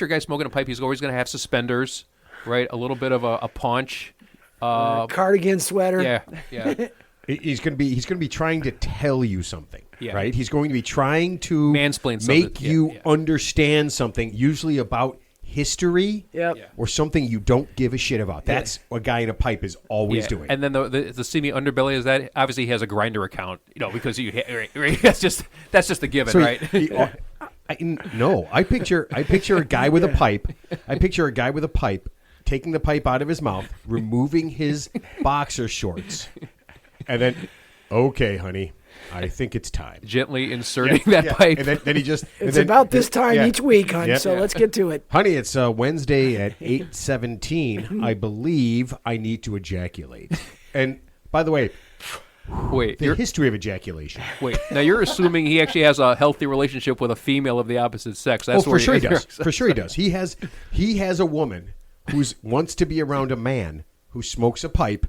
Your guy smoking a pipe, he's always going to have suspenders, right? A little bit of a paunch. Cardigan sweater. Yeah. He's going to be trying to tell you something, Yeah. right? He's going to be trying to Mansplain something. make you understand something, usually about history or something you don't give a shit about. That's what a guy in a pipe is always doing. And then the seamy underbelly is that obviously he has a grinder account, because right? That's just a given, right? I picture a guy with a pipe. I picture a guy with a pipe taking the pipe out of his mouth, removing his boxer shorts, and then, okay, honey, I think it's time. Gently inserting that pipe. And then he just... It's about this time each week, hon, so let's get to it. Honey, it's Wednesday at 8:17. I believe I need to ejaculate. And, by the way... Wait, the history of ejaculation. Wait, now you're assuming he actually has a healthy relationship with a female of the opposite sex. That's for sure he does. For sure he does. He has a woman who wants to be around a man who smokes a pipe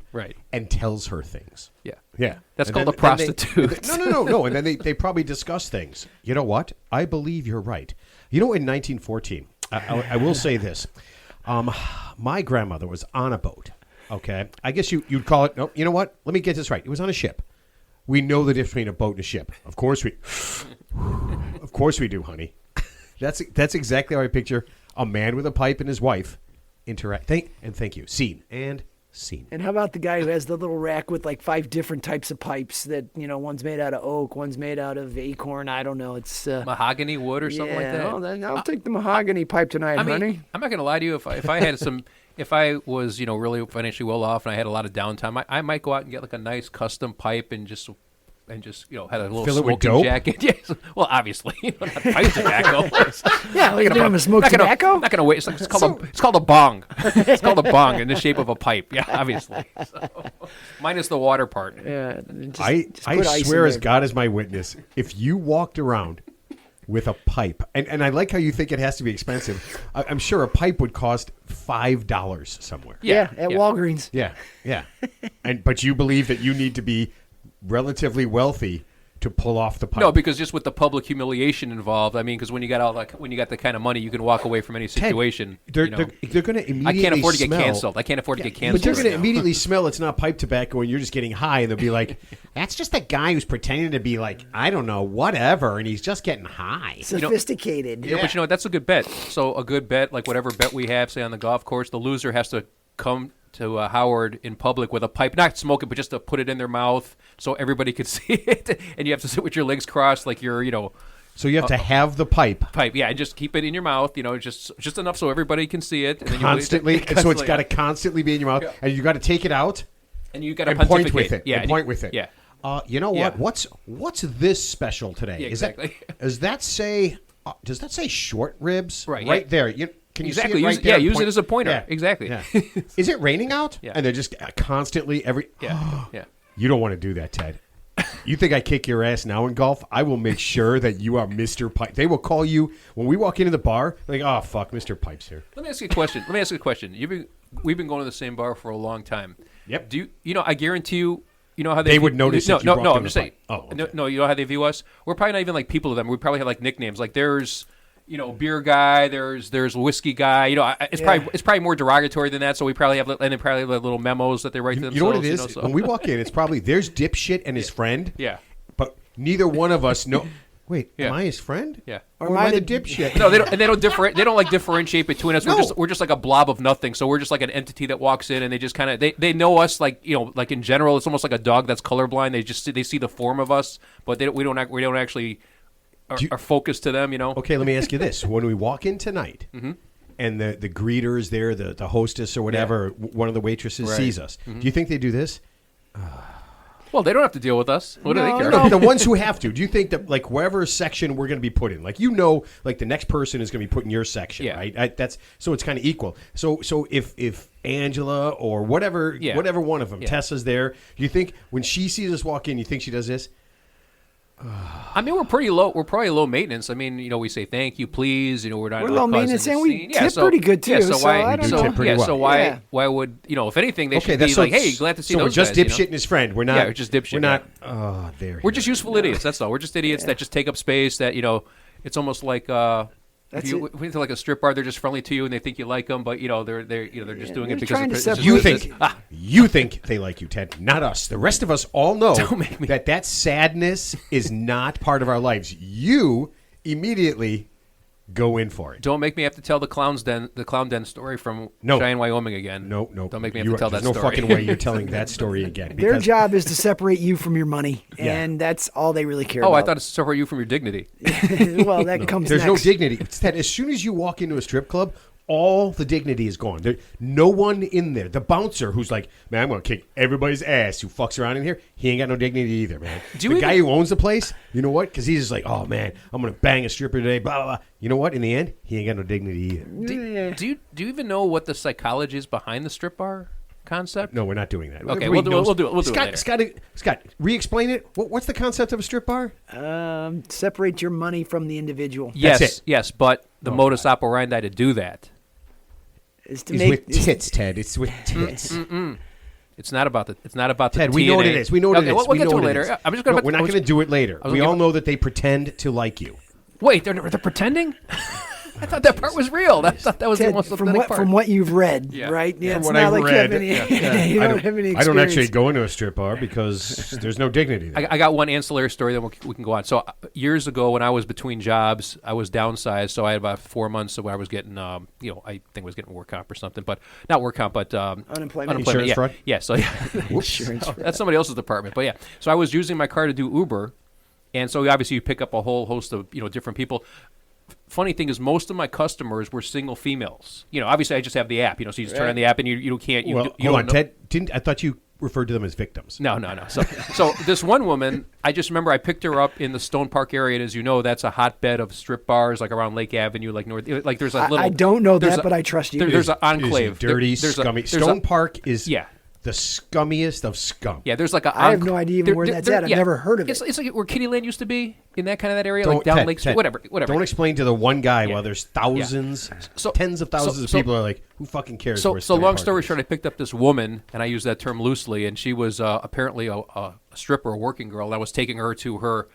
and tells her things. Yeah. That's called a prostitute. No. And then they probably discuss things. You know what? I believe you're right. In 1914, I will say this. My grandmother was on a boat. Okay, I guess you'd call it. No, you know what? Let me get this right. It was on a ship. We know the difference between a boat and a ship. Of course we do, honey. That's exactly how I picture a man with a pipe and his wife interact. Thank you. Scene. And how about the guy who has the little rack with like 5 different types of pipes that, one's made out of oak, one's made out of acorn. I don't know. It's mahogany wood or something like that. Oh, then I'll take the mahogany pipe tonight, honey. I'm not going to lie to you. If I had some. If I was, really financially well off and I had a lot of downtime, I might go out and get like a nice custom pipe and just had a little fill smoking jacket. Yes. Well, obviously, not pipe tobacco. Look at him, smoke tobacco. Not gonna wait. It's called a bong. It's called a bong in the shape of a pipe. Yeah, obviously. So, minus the water part. Yeah. I swear, as God is my witness, if you walked around with a pipe, and I like how you think it has to be expensive. I'm sure a pipe would cost $5 somewhere. At Walgreens. Yeah. But you believe that you need to be relatively wealthy to pull off the pipe. No, because just with the public humiliation involved. I mean, because when you got the kind of money, you can walk away from any situation. They're going to immediately. I can't afford to get canceled. I can't afford to get canceled. But they're going to immediately smell it's not pipe tobacco, and you're just getting high, and they'll be like, "That's just a guy who's pretending to be like, I don't know, whatever, and he's just getting high." Sophisticated. But that's a good bet. So a good bet, like whatever bet we have, say on the golf course, the loser has to come to Howard in public with a pipe, not smoke it, but just to put it in their mouth so everybody could see it. And you have to sit with your legs crossed like you're, So you have to have the pipe. Yeah, and just keep it in your mouth, just enough so everybody can see it. And then constantly. So it's got to constantly be in your mouth. Yeah. And you got to take it out. And you got to point with it. Yeah, and point with it. Yeah. You know what? What's this special today? Yeah, exactly. Does that say short ribs? Right there. Can you exactly. see it right there? Use it as a pointer. Yeah. Exactly. Yeah. Is it raining out? Yeah. And they're just constantly Yeah. You don't want to do that, Ted. You think I kick your ass now in golf? I will make sure that you are Mr. Pipe. They will call you when we walk into the bar. Like, oh fuck, Mr. Pipe's here. Let me ask you a question. We've been going to the same bar for a long time. Yep. Do you? I guarantee you. You know how they would notice. No, I'm just saying. Oh, okay. No. You know how they view us? We're probably not even like people to them. We probably have like nicknames. Like there's. Beer guy. There's whiskey guy. It's probably more derogatory than that. So we probably have little memos that they write to themselves. You know what it is? When we walk in, it's probably there's dipshit and his friend. Yeah. But neither one of us know. Wait, am I his friend? Yeah. Or am I the dipshit? No, they don't. And they don't like differentiate between us. No. We're just like a blob of nothing. So we're just like an entity that walks in, and they just kind of they know us like like in general. It's almost like a dog that's colorblind. They see the form of us, but we don't actually. Are focused to them, Okay, let me ask you this. When we walk in tonight and the greeter is there, the hostess or whatever, one of the waitresses sees us, do you think they do this? Well, they don't have to deal with us. What do they care? No, the ones who have to. Do you think that, like, wherever section we're going to be put in, like, like the next person is going to be put in your section, right? So it's kind of equal. So if Angela or whatever one of them, Tessa's there, do you think when she sees us walk in, you think she does this? I mean, we're pretty low. We're probably low maintenance. I mean, we say thank you, please. We're not. We're low maintenance, and we tip pretty good too. Yeah, so why? I don't know. Tip pretty well. So why would if anything they should be like, hey, glad to see those guys. So we're just dipshit and his friend. We're not. Yeah, we're just dipshit. We're not. Oh, there. We're just useful idiots. That's all. We're just idiots that just take up space. That it's almost like That's If you it. went to like a strip bar, they're just friendly to you and they think you like them, but they're just doing they're it because trying to it's separate You Wait, think you think they like you, Ted, not us. The rest of us all know that sadness is not part of our lives. You immediately go in for it. Don't make me have to tell the clown den story from Cheyenne, Wyoming again. No. Don't make me have to tell that story. story. There's no fucking way you're telling that story again. Their job is to separate you from your money, and that's all they really care about. I thought it's to separate you from your dignity. Well, that comes There's next. no dignity. It's that as soon as you walk into a strip club, all the dignity is gone. No one in there. The bouncer who's like, man, I'm going to kick everybody's ass who fucks around in here, he ain't got no dignity either, man. Guy who owns the place, you know what? Because he's just like, oh, man, I'm going to bang a stripper today, blah, blah, blah. You know what? In the end, he ain't got no dignity either. Do you even know what the psychology is behind the strip bar concept? No, we're not doing that. Okay, we'll do it. We'll do it later. Scott, re-explain it. What's the concept of a strip bar? Separate your money from the individual. Yes, but the modus operandi to do that Is with tits, Ted. It's with tits. It's not about the. It's not about Ted, the. we TNA. know what it is. We know what it is. We'll get to it later. I'm just gonna. We're not going to do it later. We all know that they pretend to like you. Wait, they're pretending? I thought that part was real. I thought that was Ted, the most from authentic part. what you've read, Yeah. right? Yeah, From it's what not I've like read, you have any. You don't have any experience. I don't actually go into a strip bar because there's no dignity there. I got one ancillary story, then we can go on. So years ago, when I was between jobs, I was downsized. So I had about 4 months where I was getting, I think I was getting work comp or something, but not work comp, but Unemployment. Insurance fraud? Yeah. So that's somebody else's department. But yeah, so I was using my car to do Uber, and so obviously you pick up a whole host of different people. Funny thing is, most of my customers were single females. Obviously I just have the app. So you just turn on the app and you can't. Hold on, Ted. I thought you referred to them as victims. No. So this one woman, I just remember I picked her up in the Stone Park area, and as you know, that's a hotbed of strip bars, like around Lake Avenue, like north. Like there's a little. I don't know that, but I trust you. There's an enclave. Dirty, scummy. Stone Park is the scummiest of scum. Yeah, there's like a. I have no idea even where that's at. I've never heard of it. It's like where Kittyland used to be in that kind of that area, Don't, like down Ted, Lake. Ted, whatever. Don't explain to the one guy while there's thousands, tens of thousands of people are like, who fucking cares? So long story short, I picked up this woman, and I use that term loosely, and she was apparently a stripper, a working girl, and I was taking her to her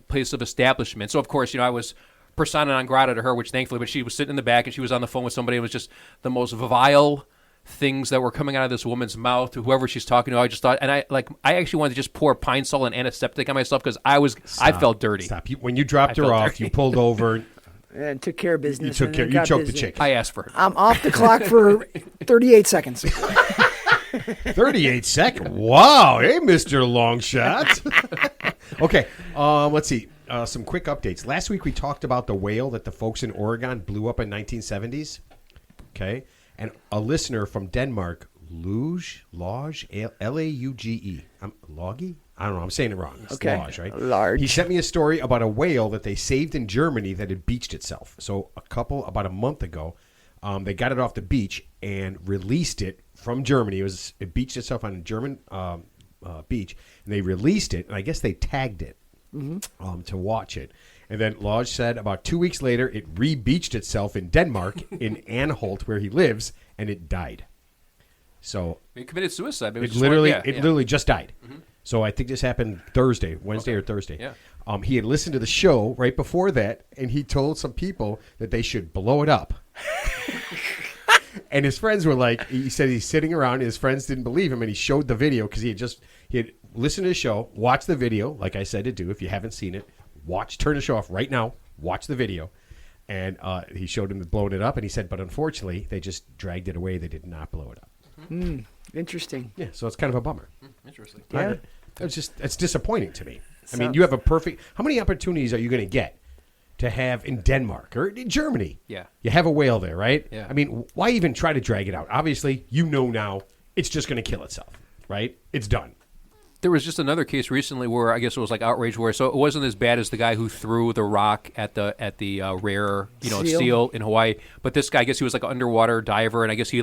place of establishment. So of course, I was persona non grata to her, which thankfully, but she was sitting in the back, and she was on the phone with somebody. It was just the most vile things that were coming out of this woman's mouth to whoever she's talking to. I just thought, and I actually wanted to just pour Pine Sol and antiseptic on myself because I felt dirty. Stop. When you dropped her off, dirty. You pulled over. And took care of business. You choked the chick. I asked for her. I'm off the clock for 38 seconds. 38 seconds. Wow. Hey, Mr. Longshot. Okay. Let's see. Some quick updates. Last week we talked about the whale that the folks in Oregon blew up in 1970s. Okay. And a listener from Denmark, Lauge, L-A-U-G-E. Loggy? I don't know. I'm saying it wrong. It's okay. Lauge, right? Large. He sent me a story about a whale that they saved in Germany that had beached itself. So about a month ago, they got it off the beach and released it from Germany. It beached itself on a German beach, and they released it, and I guess they tagged it to watch it. And then Lodge said about 2 weeks later, it re-beached itself in Denmark, in Anholt, where he lives, and it died. So It committed suicide. it literally just died. Mm-hmm. So I think this happened Wednesday or Thursday. Yeah. He had listened to the show right before that, and he told some people that they should blow it up. And his friends were like, he said he's sitting around, and his friends didn't believe him, and he showed the video because he had listened to the show, watched the video, like I said to do. If you haven't seen it, turn the show off right now, watch the video. And he showed him blowing it up, and he said, but unfortunately, they just dragged it away. They did not blow it up. Interesting. Yeah, so it's kind of a bummer. Interesting. Yeah. It's disappointing to me. I mean, you have how many opportunities are you going to get to have in Denmark or in Germany? Yeah. You have a whale there, right? Yeah. I mean, why even try to drag it out? Obviously, now it's just going to kill itself, right? It's done. There was just another case recently where I guess it was like outrage so it wasn't as bad as the guy who threw the rock at the rare seal in Hawaii, but this guy, I guess he was like an underwater diver, and I guess he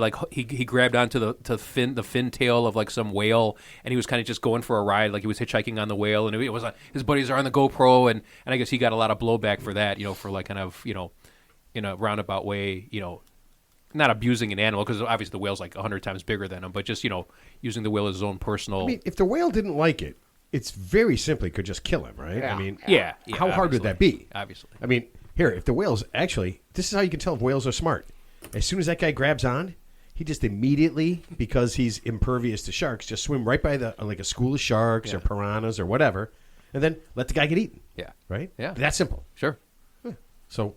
grabbed onto the fin tail of like some whale, and he was kind of just going for a ride, like he was hitchhiking on the whale, and it was his buddies are on the GoPro, and I guess he got a lot of blowback for that, for like kind of in a roundabout way, not abusing an animal, because obviously the whale's like 100 times bigger than him, but just, using the whale as his own personal... I mean, if the whale didn't like it, it's very simply could just kill him, right? Yeah. I mean, yeah, how hard would that be? Obviously. I mean, Here, if the whales actually, this is how you can tell if whales are smart. As soon as that guy grabs on, he just immediately, because he's impervious to sharks, just swim right by like a school of sharks or piranhas or whatever, and then let the guy get eaten. Yeah. Right? Yeah. That's simple. Sure. So,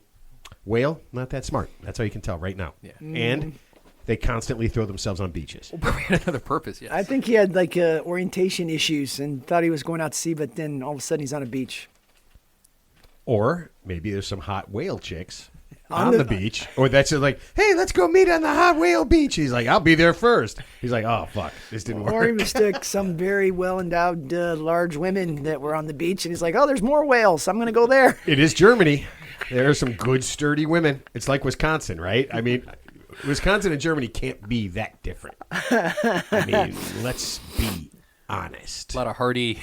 whale, not that smart. That's how you can tell right now. Yeah. And they constantly throw themselves on beaches. Another purpose, yes. I think he had like orientation issues and thought he was going out to sea, but then all of a sudden he's on a beach. Or maybe there's some hot whale chicks on the beach. Or that's just like, hey, let's go meet on the hot whale beach. He's like, I'll be there first. He's like, oh, fuck, this didn't work. Or he mistook some very well-endowed large women that were on the beach, and he's like, oh, there's more whales. I'm going to go there. It is Germany. There are some good, sturdy women. It's like Wisconsin, right? I mean, Wisconsin and Germany can't be that different. I mean, let's be honest. A lot of hardy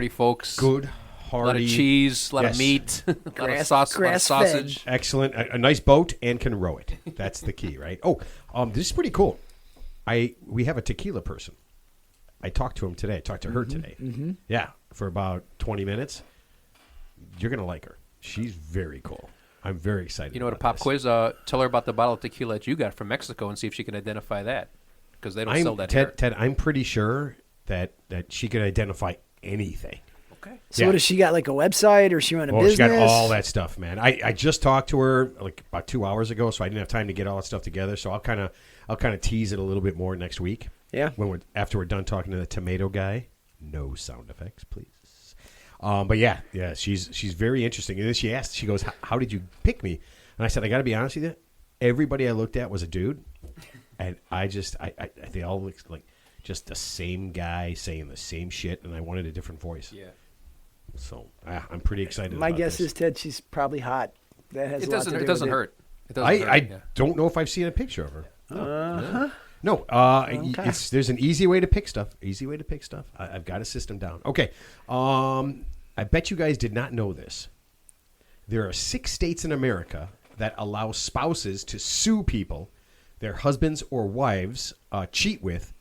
folks. Good, hardy. A lot of cheese, a lot of meat, a lot of sausage. Excellent. A nice boat and can row it. That's the key, right? Oh, this is pretty cool. We have a tequila person. I talked to him today. I talked to her today. Mm-hmm. Yeah, for about 20 minutes. You're going to like her. She's very cool. I'm very excited. You know what, a pop quiz? Tell her about the bottle of tequila that you got from Mexico and see if she can identify that. Because they don't sell that here. Ted, I'm pretty sure that she could identify anything. Okay. So what does she got, like a website, or she run a business? She got all that stuff, man. I just talked to her like about 2 hours ago, so I didn't have time to get all that stuff together. So I'll kind of tease it a little bit more next week. Yeah. After we're done talking to the tomato guy. No sound effects, please. But yeah, she's very interesting. And then she asked, she goes, how did you pick me? And I said, I got to be honest with you. Everybody I looked at was a dude. And they all looked like just the same guy saying the same shit. And I wanted a different voice. Yeah. So I'm pretty excited My about guess this. is, Ted, she's probably hot. That has a lot to do It doesn't with hurt. I don't know if I've seen a picture of her. Uh-huh. No, Okay. There's an easy way to pick stuff. I've got a system down. Okay. I bet you guys did not know this. There are 6 states in America that allow spouses to sue people their husbands or wives cheat with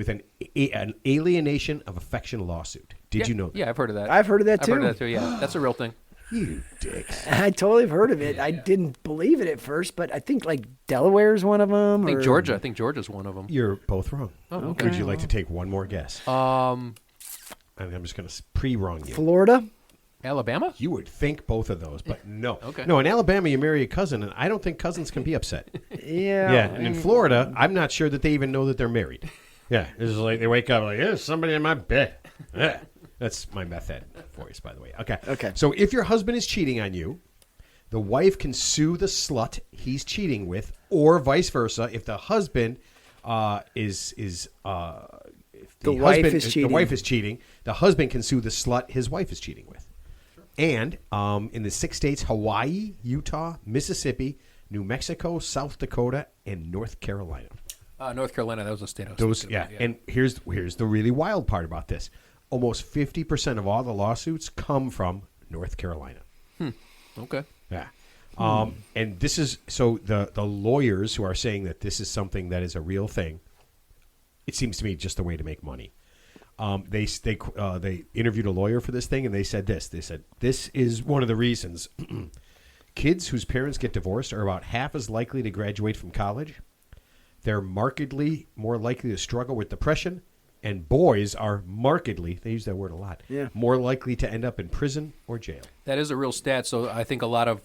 an alienation of affection lawsuit. Did you know that? Yeah, I've heard of that. I've heard of that, too. I've heard of that, too, yeah. That's a real thing. You dicks. I totally have heard of it. I didn't believe it at first, but I think like Delaware is one of them. I think Georgia's one of them. You're both wrong. Oh, okay. Would you like to take one more guess? I'm just going to pre-wrong you. Florida? Alabama? You would think both of those, but no. Okay. No, in Alabama, you marry a cousin, and I don't think cousins can be upset. Yeah. Yeah, and in Florida, I'm not sure that they even know that they're married. Yeah, it's like they wake up like, there's somebody in my bed. Yeah. That's my meth head voice, by the way. Okay. So if your husband is cheating on you, the wife can sue the slut he's cheating with, or vice versa. If the husband if the wife is cheating, the husband can sue the slut his wife is cheating with. Sure. And in the 6 states, Hawaii, Utah, Mississippi, New Mexico, South Dakota, and North Carolina. North Carolina, that was a state. And here's the really wild part about this. Almost 50% of all the lawsuits come from North Carolina. Okay. Yeah. And this is so the lawyers who are saying that this is something that is a real thing. It seems to me just a way to make money. They interviewed a lawyer for this thing, and they said this. They said this is one of the reasons kids whose parents get divorced are about half as likely to graduate from college. They're markedly more likely to struggle with depression. And boys are markedly, they use that word a lot, more likely to end up in prison or jail. That is a real stat. So I think a lot of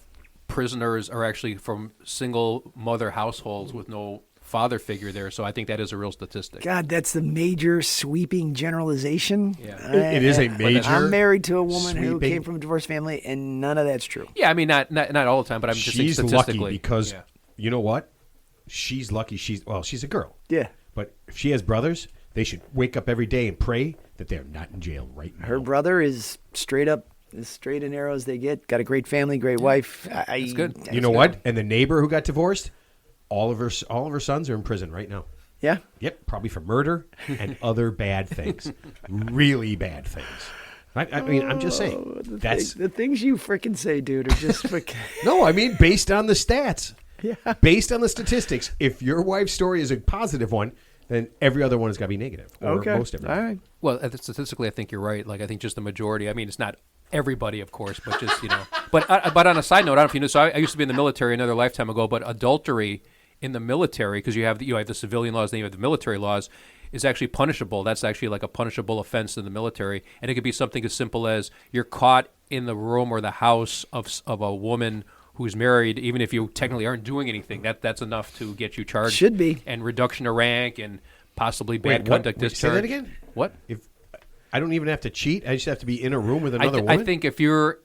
prisoners are actually from single mother households with no father figure there. So I think that is a real statistic. God, that's the major sweeping generalization. Yeah. It is a major I'm married to a woman who came from a divorced family, and none of that's true. Yeah, I mean, not all the time, but I'm just saying statistically. She's lucky because, you know what? She's lucky. She's a girl. Yeah. But if she has brothers, they should wake up every day and pray that they're not in jail right now. Her brother is straight up, as straight and narrow as they get. Got a great family, great wife. That's good. You know what? And the neighbor who got divorced, all of her sons are in prison right now. Yeah? Yep, probably for murder and other bad things. Really bad things. I mean, I'm just saying. The things you freaking say, dude, are just freaking... No, I mean, based on the stats. Yeah. Based on the statistics, if your wife's story is a positive one, then every other one has got to be negative. Or most everything. All right. Well, statistically, I think you're right. Like, I think just the majority. I mean, it's not everybody, of course, but just, but on a side note, I don't know if you know, so I used to be in the military another lifetime ago, but adultery in the military, because you have the civilian laws, then you have the military laws, is actually punishable. That's actually like a punishable offense in the military, and it could be something as simple as you're caught in the room or the house of a woman who's married, even if you technically aren't doing anything. That's enough to get you charged. Should be. And reduction of rank and possibly bad conduct discharge. Say that again? What? If I don't even have to cheat, I just have to be in a room with another woman? I think if you're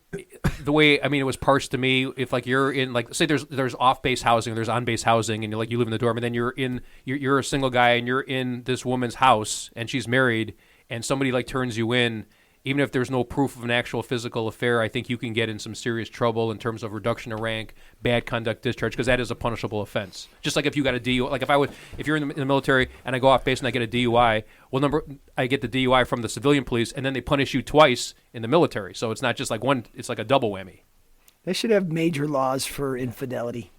the way, it was parsed to me, if like you're in, like, say there's off-base housing, there's on-base housing, and you live in the dorm, and then you're a single guy and you're in this woman's house and she's married, and somebody like turns you in, even if there's no proof of an actual physical affair, I think you can get in some serious trouble in terms of reduction of rank, bad conduct discharge, because that is a punishable offense. Just like if you got a DUI, like if you're in the military and I go off base and I get a DUI, I get the DUI from the civilian police, and then they punish you twice in the military. So it's not just like one; it's like a double whammy. They should have major laws for infidelity.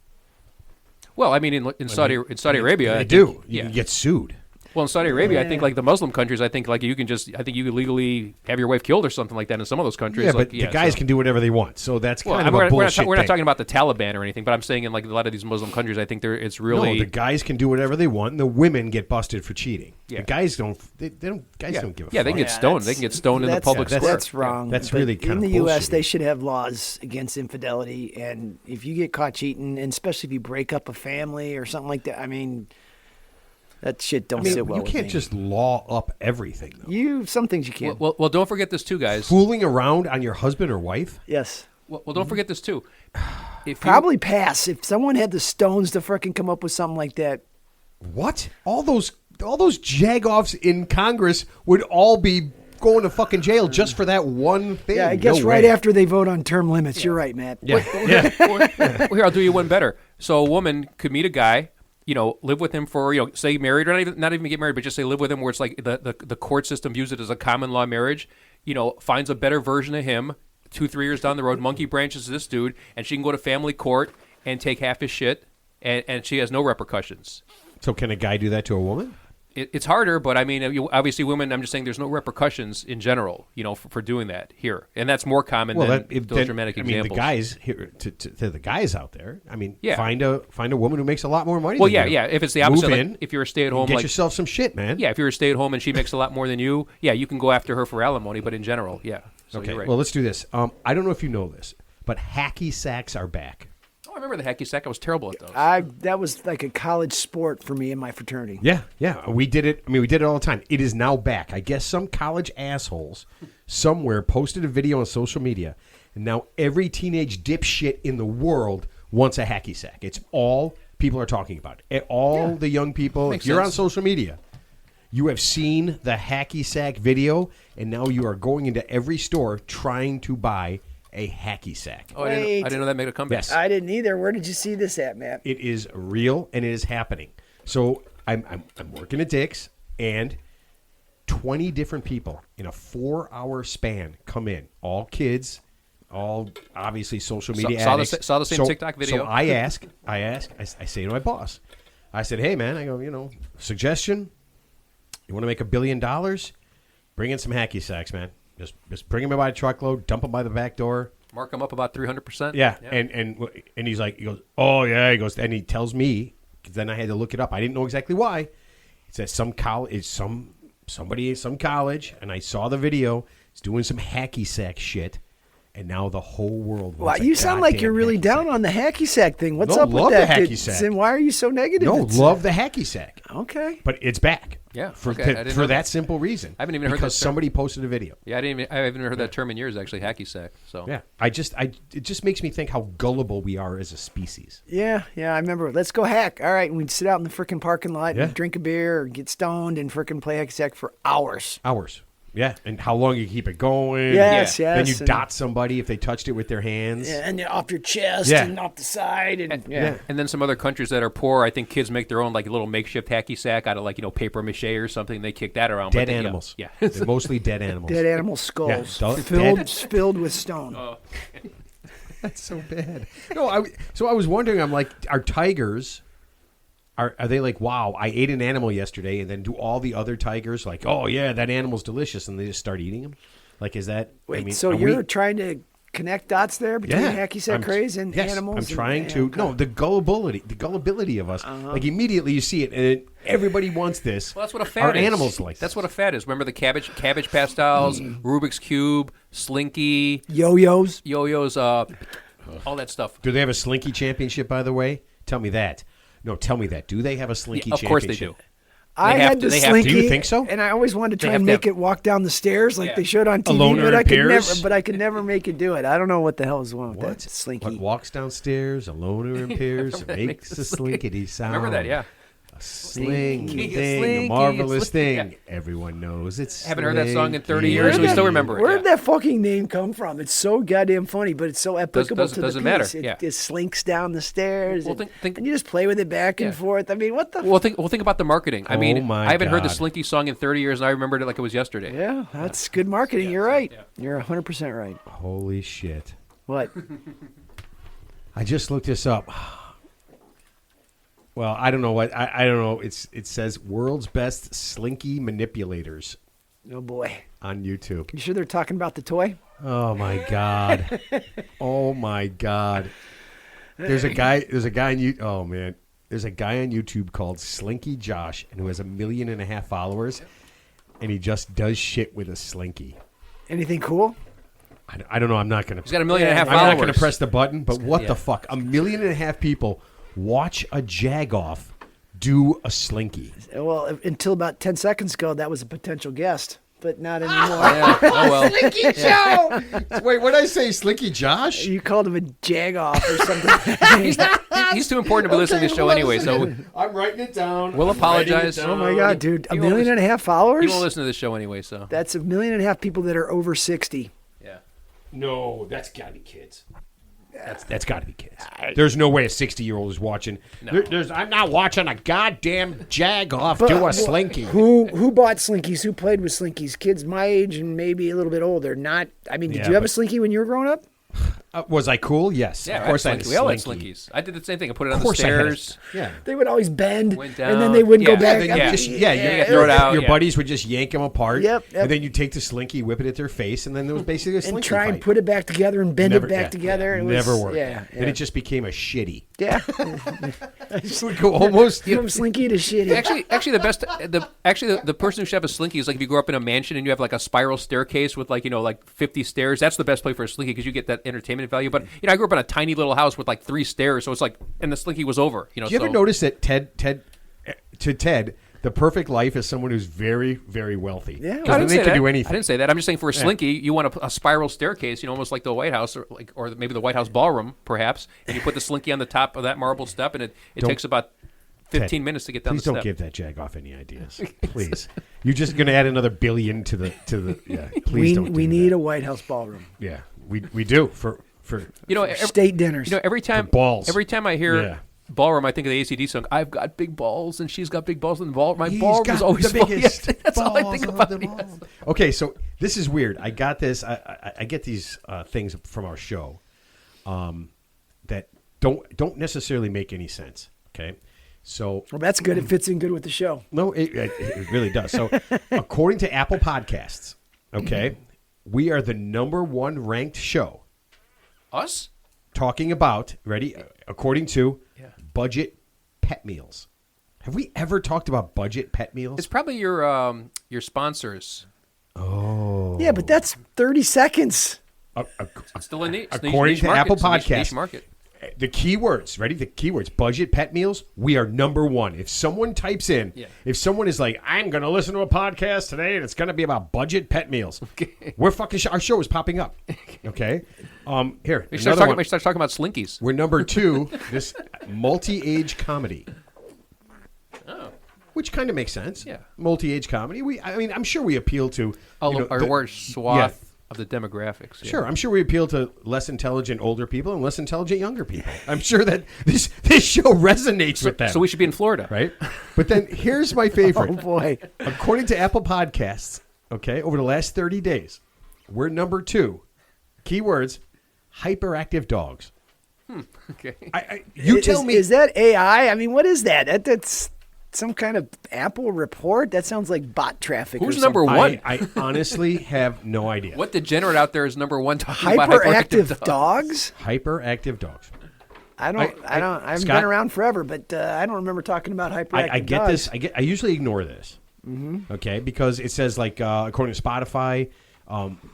Well, in Saudi Arabia, they do. You can get sued. Well, in Saudi Arabia, I think like the Muslim countries, I think you can legally have your wife killed or something like that in some of those countries. Yeah, but the guys can do whatever they want, so that's kind of a bullshit we're not talking about the Taliban or anything, but I'm saying in like a lot of these Muslim countries, I think it's really... No, the guys can do whatever they want, and the women get busted for cheating. Yeah. The guys don't. Don't give a fuck. Yeah, they can get stoned. They can get stoned in the public square. That's wrong. That's really kind of in the U.S. bullshit. They should have laws against infidelity, and if you get caught cheating, and especially if you break up a family or something like that, that shit don't sit well you with can't me. just law up everything, though. Some things you can. Well, don't forget this too, guys. Fooling around on your husband or wife? Yes. Well, don't forget this too. Probably pass. If someone had the stones to frickin' come up with something like that. What? All those jagoffs in Congress would all be going to fucking jail just for that one thing. Yeah, I guess right after they vote on term limits. You're right, Matt. Yeah. Well, here, I'll do you one better. So a woman could meet a guy, live with him for, say married, or not even get married, but just say live with him, where it's like the court system views it as a common law marriage, finds a better version of him 2-3 years down the road, monkey branches this dude, and she can go to family court and take half his shit, and she has no repercussions. So can a guy do that to a woman? It's harder, but obviously women, I'm just saying there's no repercussions in general, for doing that here. And that's more common than those dramatic examples. The guys here, to the guys out there, yeah. find a woman who makes a lot more money well, than yeah, you. yeah. If it's the opposite, Move like, in, if you're a stay-at-home, get yourself some shit, man. Yeah, if you're a stay-at-home and she makes a lot more than you, yeah, you can go after her for alimony, but in general, yeah. So Okay, you're right. well, let's do this. I don't know if you know this, but hacky sacks are back. Oh, I remember the hacky sack. I was terrible at those. That was like a college sport for me in my fraternity. Yeah. We did it. We did it all the time. It is now back. I guess some college assholes somewhere posted a video on social media, and now every teenage dipshit in the world wants a hacky sack. It's all people are talking about. The young people. Makes If you're sense. on social media, you have seen the hacky sack video, and now you are going into every store trying to buy a hacky sack. Oh, I didn't know that made a comeback. Yes. I didn't either. Where did you see this at, Matt? It is real, and it is happening. So I'm working at Dick's, and 20 different people in a 4-hour span come in. All kids, all obviously social media addicts. Saw the same TikTok video. So I say to my boss, I said, hey, man, I go, suggestion, you want to make $1 billion? Bring in some hacky sacks, man. Just bring them in by a truckload, dump them by the back door. Mark them up about 300%. Yeah. And he goes, oh, yeah. He goes, and he tells me, because then I had to look it up. I didn't know exactly why. It says some college, somebody at some college, and I saw the video. He's doing some hacky sack shit, and now the whole world Wow, wants a you sound like you're goddamn really hacky down sack. on the hacky sack thing. What's No, up with love that? the hacky sack. Then why are you so negative? No, love the hacky sack. Okay. But it's back. Yeah, For, okay, I didn't for know that that. simple reason. I haven't even heard because that term. somebody posted a video. Yeah, I haven't heard that term in years, actually, hacky sack. So Yeah. It just makes me think how gullible we are as a species. Yeah, I remember. Let's go hack. All right, and we'd sit out in the frickin' parking lot Yeah. and drink a beer or get stoned and frickin' play hacky sack for hours. Hours. Yeah, and how long you keep it going. Yes, Then you and- dot somebody if they touched it with their hands. Yeah, and off your chest Yeah. and off the side. And Yeah. And then some other countries that are poor, I think kids make their own like little makeshift hacky sack out of paper mache or something. They kick that around. Dead But animals. Yeah. They're mostly dead animals. dead animal skulls dead- filled with stone. That's so bad. No, I was wondering, I'm like, are tigers, are they like, wow, I ate an animal yesterday, and then do all the other tigers like, oh, yeah, that animal's delicious, and they just start eating them? Like, is that? Wait, I mean, so you're trying to connect dots there between hacky sack craze and yes, animals? I'm trying to. Okay. No, the gullibility of us. Like immediately you see it, and everybody wants this. Well, that's what a fad Our is. animals like. That's what a fad is. Remember the cabbage pastels, Rubik's cube, Slinky, Yo-yos. yo-yos, all that stuff. Do they have a Slinky championship? By the way, tell me that. No, tell me that. Do they have a Slinky Of championship? course they do. I have had to- the they have to. Slinky, Do you think so? and I always wanted to try have and to make have- it walk down the stairs like Yeah. they showed on TV, Alone but in I could pairs? never. But I could never make it do it. I don't know what the hell is wrong with that Slinky. What walks downstairs alone or in pairs makes a slinkety sound. Remember that? Yeah. A sling Slinky, thing, slinky, a marvelous slinky. thing. Everyone knows it's. Haven't heard that song in 30 Slinky. years, and we still remember it. Where Yeah. did that fucking name come from? It's so goddamn funny, but it's so applicable to the doesn't piece. matter, It yeah. just slinks down the stairs, Well, and, think- and you just play with it back and Yeah. forth. I mean, what the? Well, think about the marketing. I mean, Oh, my I haven't heard the God. Slinky song in 30 years, and I remembered it like it was yesterday. Yeah, that's good marketing. You're right. You're 100% right. Holy shit! What? I just looked this up. Well, I don't know what I don't know. It says world's best slinky manipulators Oh boy. on YouTube. You sure they're talking about the toy? Oh my god! Oh my god! There's a guy on you. Oh man, there's a guy on YouTube called Slinky Josh, and who has 1.5 million followers, and he just does shit with a slinky. Anything cool? I don't know. I'm not gonna. He's got 1.5 million I'm followers. not gonna press the button. But what Yeah. the fuck? 1.5 million people watch a jagoff do a slinky. Well, until about 10 seconds ago, that was a potential guest, but not anymore. Yeah. Oh well. Slinky Joe. Wait, what did I say? Slinky Josh? You called him a jagoff or something. He's too important to be listening to the show anyway, so I'm writing it down. we'll apologize. Oh my God, dude. He 1.5 won't million he followers? won't listen to the show anyway, so That's 1.5 million people that are over 60. yeah. No, that's gotta be kids. That's got to be kids. There's no way a 60-year-old is watching. No. I'm not watching a goddamn jagoff do a slinky. Who bought Slinkies? Who played with Slinkies? Kids my age and maybe a little bit older. Not. I mean, did Yeah, you have a but- Slinky when you were growing up? Was I cool? Yes. Yeah, of course I I had a We all had slinky. Slinkies. I did the same thing. I put it Of on the course I had a- stairs. Yeah. They would always bend, Went and then down. they wouldn't Yeah, go back. Then I you mean, just, throw it out, your yeah. buddies would just yank them apart. Yep. And then you take the slinky, whip it at their face, and then there was basically a slinky and try and fight. put it back together and bend Never- it back yeah, together. yeah, It was, never worked. Yeah. Then it just became a shitty. Yeah. Almost. From Slinky to shitty. Actually, the person who should have a Slinky is like if you grew up in a mansion and you have like a spiral staircase with like 50 stairs. That's the best place for a Slinky because you get that entertainment value. But I grew up in a tiny little house with like 3 stairs, so it's like, and the Slinky was over. Do you ever notice that Ted, the perfect life is someone who's very, very wealthy? Yeah. Because then they can do anything. I didn't say that. I'm just saying for a Slinky, you want a spiral staircase, almost like the White House or maybe the White House ballroom, perhaps, and you put the Slinky on the top of that marble step, and it takes about 15 minutes to get down Please the don't step. give that jagoff any ideas. Please. You're just going to add another billion to the yeah. Please don't do we need that. a White House ballroom. Yeah, we do for State dinners. Every time balls. Every time I hear Yeah. ballroom, I think of the ACD song. I've got big balls, and she's got big balls, and my He's ballroom got is always the full. biggest Yes, that's all I balls think of about. them Yes. all. Okay, so this is weird. I got this. I get these things from our show that don't necessarily make any sense. Okay, so Well, that's good. It fits in good with the show. no, it really does. So according to Apple Podcasts, okay, we are the #1 ranked show Us? talking about according to budget pet meals. Have we ever talked about budget pet meals? It's probably your sponsors. Oh, Yeah, but that's 30 seconds. It's still a niche. According niche to market. Apple It's a niche Podcasts, market. the keywords, ready? The keywords, budget pet meals, we are #1. If someone types in, if someone is like, I'm going to listen to a podcast today and it's going to be about budget pet meals, we're fucking, our show is popping up. Okay? Here, We another start one. talking about Slinkies. We're #2, this multi-age comedy. Oh. Which kind of makes sense. Yeah. Multi-age comedy. I'm sure we appeal to A the- large swath of the demographics. Yeah. Sure, I'm sure we appeal to less intelligent older people and less intelligent younger people. I'm sure that this show resonates with them. So we should be in Florida. right? But then here's my favorite. Oh, boy. According to Apple Podcasts, okay, over the last 30 days, we're #2. Keywords, hyperactive dogs. Okay. You tell me. Is that AI? I mean, what is that? That's some kind of Apple report? That sounds like bot traffic. Who's or number something. one? I honestly have no idea. What degenerate out there is number one talking about Hyperactive dogs? Hyperactive dogs. I haven't Scott, been around forever, but I don't remember talking about hyperactive I get dogs. this. I usually ignore this. Okay, because it says like according to Spotify,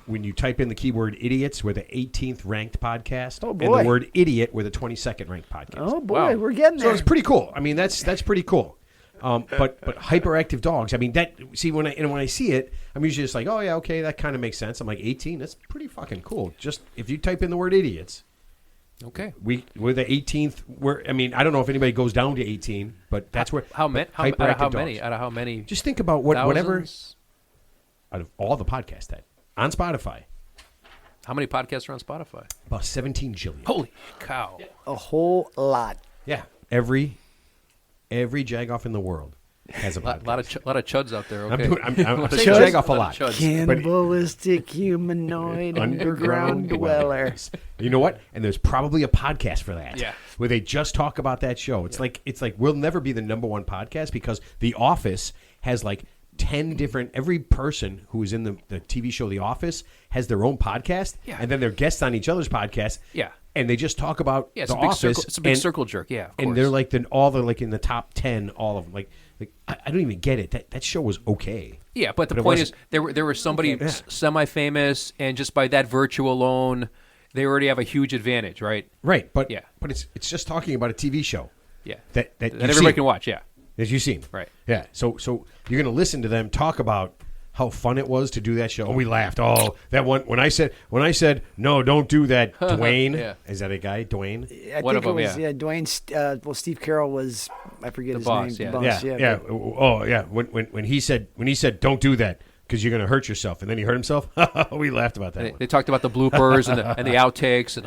when you type in the keyword "idiots," we're the 18th ranked podcast. Oh, And boy. the word "idiot," we're the 22nd ranked podcast. Oh boy, Wow. we're getting So there. it's pretty cool. I mean, that's pretty cool. But hyperactive dogs. I mean, when I see it, I'm usually just like, oh yeah, okay, that kind of makes sense. I'm like 18. That's pretty fucking cool. Just if you type in the word "idiots." Okay. We're the 18th. I don't know if anybody goes down to 18, but that's where How many? hyperactive Out of dogs. how many? Just think about whatever Thousands? out of all the podcasts that on Spotify, How many podcasts are on Spotify? about 17 jillion. Holy cow! A whole lot. Yeah, every jagoff in the world has a podcast. lot of chuds out there. Okay. I'm saying Chuds? jagoff a lot. Chuds. Cannibalistic humanoid underground dweller. You know what? And there's probably a podcast for that. Yeah. Where they just talk about that show. It's like we'll never be the number one podcast because The Office has like 10 different. Every person who is in the TV show The Office has their own podcast. Yeah. And then they're guests on each other's podcast. Yeah. And they just talk about Yeah, it's The a big Office. circle. It's a big circle jerk. Yeah, of And course. they're like like in the top 10, all of them. Like I don't even get it. That show was okay. Yeah, but the it point wasn't- is, there was somebody Yeah. semi-famous, and just by that virtue alone, they already have a huge advantage, right? Right. But Yeah. but it's just talking about a TV show. Yeah, That that you've everybody seen. can watch. Yeah, As you've seen. Right. Yeah. So you're going to listen to them talk about how fun it was to do that show. Oh, we laughed. Oh, that one when I said no, don't do that. Dwayne, Yeah. is that a guy? Dwayne. I One think of it them, was yeah. Dwayne. Well, Steve Carroll was. I forget The his boss, name. yeah. The boss, Yeah. Oh, yeah. When he said don't do that because you're going to hurt yourself, and then he hurt himself. We laughed about that they, one. they talked about the bloopers and the outtakes, and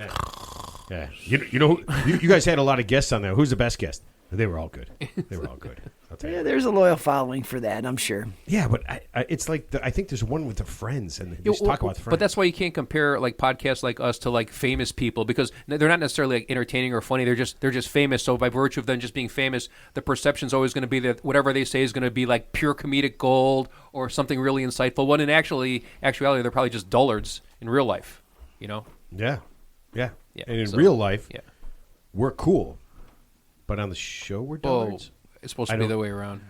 Yeah. You know you guys had a lot of guests on there. Who's the best guest? They were all good. They were all good. I'll tell you. Yeah, there's a loyal following for that, I'm sure. Yeah, but it's like I think there's one with the friends and they just talk about the friends. But that's why you can't compare like podcasts like us to like famous people, because they're not necessarily like entertaining or funny. They're just famous. So by virtue of them just being famous, the perception is always going to be that whatever they say is going to be like pure comedic gold or something really insightful. When in actuality, they're probably just dullards in real life. You know? Yeah. Yeah, And in so- real life, Yeah. we're cool, but on the show we're dullards. It's supposed to I be don't- the way around.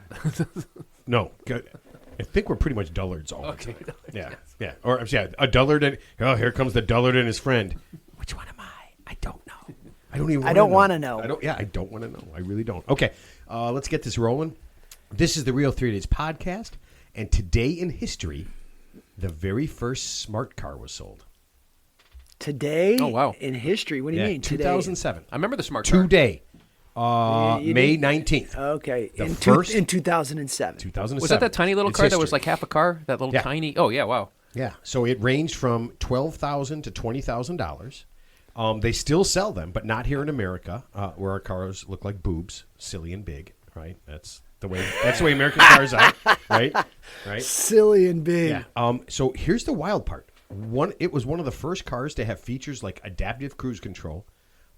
No, I think we're pretty much dullards all Okay. the time. Yeah. Or a dullard and here comes the dullard and his friend. Which one am I? I don't know. I don't even. I don't wanna know. I don't want to know. I really don't. Okay, let's get this rolling. This is the Real 3 Days podcast, and today in history, the very first smart car was sold. Today, Oh, wow. in history, what do you mean today? 2007. I remember the smart car. Today, You May did- 19th. Okay, The in, first- in 2007. 2007. Was that tiny little It's car that was history. like half a car? That little Yeah. tiny. Oh yeah, wow. Yeah, so it ranged from $12,000 to $20,000. They still sell them, but not here in America, where our cars look like boobs, silly and big. Right? That's the way American cars are. Right? Silly and big. Yeah. So here's the wild part. It was one of the first cars to have features like adaptive cruise control,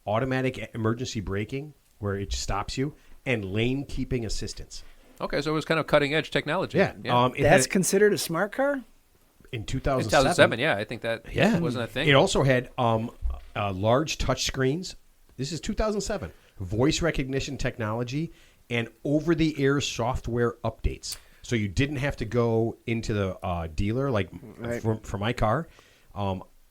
automatic emergency braking, where it stops you, and lane keeping assistance. Okay, so it was kind of cutting edge technology. Yeah. It That's had, considered a smart car? in In 2007. 2007, yeah, I think that wasn't a thing. It also had large touch screens. This is 2007. Voice recognition technology and over-the-air software updates. So you didn't have to go into the dealer like for my car.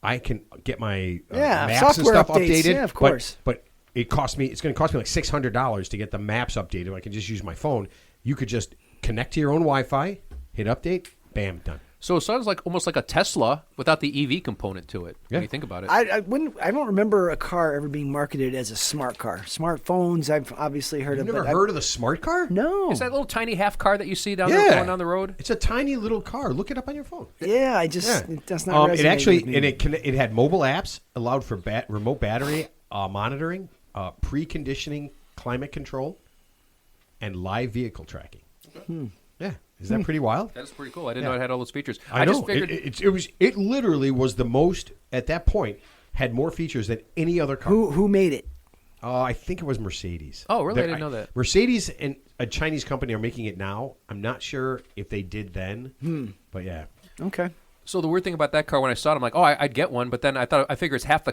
I can get my maps and software stuff updates, updated. yeah, of course. But it's going to cost me like $600 to get the maps updated. I can just use my phone. You could just connect to your own Wi-Fi, hit update, bam, done. So it sounds like almost like a Tesla without the EV component to it. Yeah. When you think about it. I don't remember a car ever being marketed as a smart car. Smartphones, I've obviously heard You've of. never but heard of the smart car? No. Is that little tiny half car that you see down there going down the road? It's a tiny little car. Look it up on your phone. Yeah, I just that's not. It actually with me. it had mobile apps, allowed for remote battery monitoring, preconditioning, climate control, and live vehicle tracking. Yeah, is that pretty wild? That's pretty cool. I didn't know it had all those features. I know. just figured It literally was the most at that point had more features than any other car. Who made it? I think it was Mercedes. Oh, really? I didn't know that. Mercedes and a Chinese company are making it now. I'm not sure if they did then, but yeah. Okay. So the weird thing about that car, when I saw it, I'm like, oh, I'd get one. But then I figure it's half a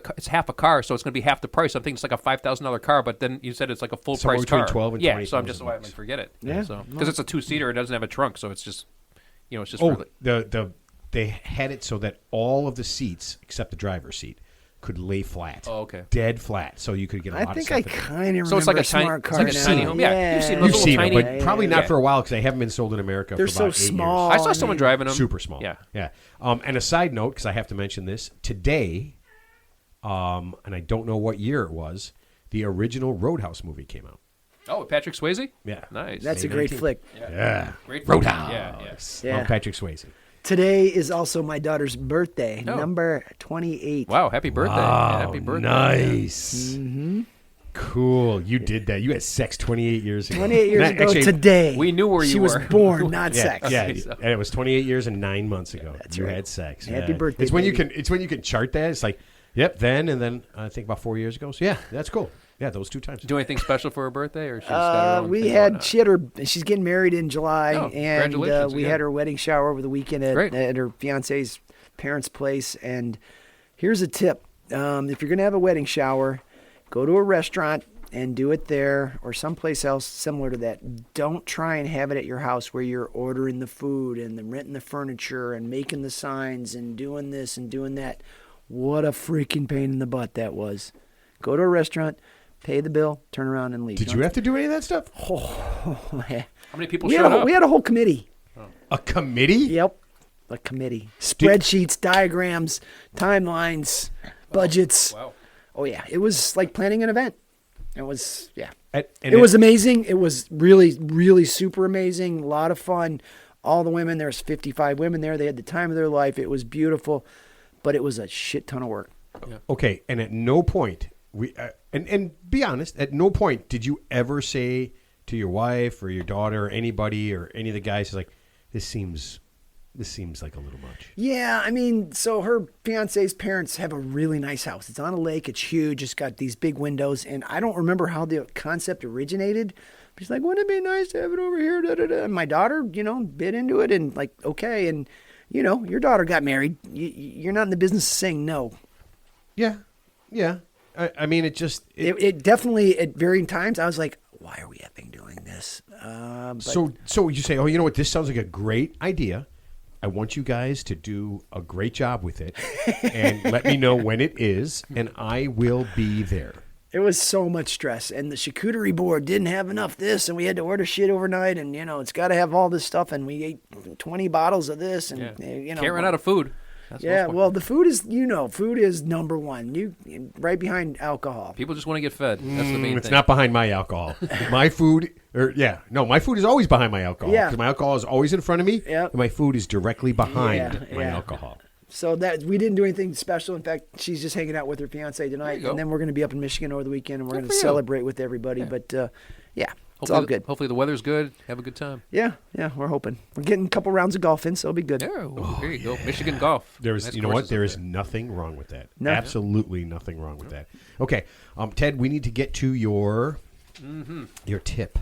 car, so it's going to be half the price. I'm thinking it's like a $5,000 car, but then you said it's like a full Somewhere price between car. 12 and yeah, so I'm just $20,000. I'm like, forget it. Yeah. So because it's a 2-seater, it doesn't have a trunk, so it's just, it's just. Oh, really, they had it so that all of the seats except the driver's seat could lay flat. Oh, okay. Dead flat, so you could get a lot I of think stuff I in there. kind of remember So it's like a a tiny- smart it's car like a now. tiny home. Yeah, you've seen those You've little seen tiny- them, but probably not yeah. for a while because they haven't been sold in America They're for about so 8 small. I saw someone driving them. years. Super small. Yeah. And a side note, because I have to mention this, today, and I don't know what year it was, the original Roadhouse movie came out. Oh, Patrick Swayze? Yeah. Nice. That's a May great 19th. flick. Yeah. Great film. Roadhouse. Yeah. Yeah. Oh, Patrick Swayze. Today is also my daughter's birthday, Oh. number 28. Wow, happy birthday. Wow, Happy birthday. nice. Cool. You did that. You had sex 28 years ago. 28 years Nah, ago actually, today. We knew where she you was were. born, not Yeah, sex. yeah, So- and it was 28 years and 9 months ago. That's you right. had sex. Happy yeah. birthday, It's when baby. you can chart that. It's like, yep, then and then I think about 4 years ago. So yeah, that's cool. Yeah, those 2 times. Do anything special for her birthday, or she's got her own We thing had going on? she had her. She's getting married in July, Oh, and congratulations we again. had her wedding shower over the weekend Great. at her fiance's parents' place. And here's a tip: if you're gonna have a wedding shower, go to a restaurant and do it there, or someplace else similar to that. Don't try and have it at your house where you're ordering the food and then renting the furniture and making the signs and doing this and doing that. What a freaking pain in the butt that was. Go to a restaurant. Pay the bill, turn around, and leave. Did you have to do any of that stuff? How many people we showed had, up? we had a whole committee. A committee? Yep, a committee. Spreadsheets, diagrams, timelines, budgets. Wow. Oh yeah, it was like planning an event. It was And it was amazing. It was really, really super amazing. A lot of fun. All the women. There was 55 women there. They had the time of their life. It was beautiful, but it was a shit ton of work. Okay, and at no point we and be honest, at no point did you ever say to your wife or your daughter or anybody or any of the guys like this seems like a little much. Yeah, I mean, so her fiance's parents have a really nice house. It's on a lake. It's huge. It's got these big windows. And I don't remember how the concept originated. But she's like, wouldn't it be nice to have it over here? Da, da, da. And my daughter, bit into it and like, okay. And, your daughter got married. You're not in the business of saying no. Yeah. I mean, it It definitely, at varying times, I was like, why are we effing doing this? But So you say, oh, you know what? This sounds like a great idea. I want you guys to do a great job with it, and let me know when it is, and I will be there. it was so much stress. And the charcuterie board didn't have enough this, and we had to order shit overnight, and, it's got to have all this stuff, and we ate 20 bottles of this, and, Can't run out of food. That's Yeah, most well, the food is, food is number one. Right behind alcohol. people just want to get fed. That's the main It's thing. not behind my alcohol. My food, my food is always behind my alcohol. Yeah. Because my alcohol is always in front of me, Yep. and my food is directly behind my yeah. alcohol. So that we didn't do anything special. In fact, she's just hanging out with her fiance tonight, go. and then we're going to be up in Michigan over the weekend, and we're going Good to for you. celebrate with everybody. But it's all good. Hopefully the weather's good. Have a good time. Yeah, we're hoping we're getting a couple rounds of golf in, so it'll be good. Yeah, here you go. Michigan golf. There's, Nice you know what? courses There up is there. nothing wrong with that. No. Absolutely nothing wrong with that. Okay, Ted, we need to get to your tip.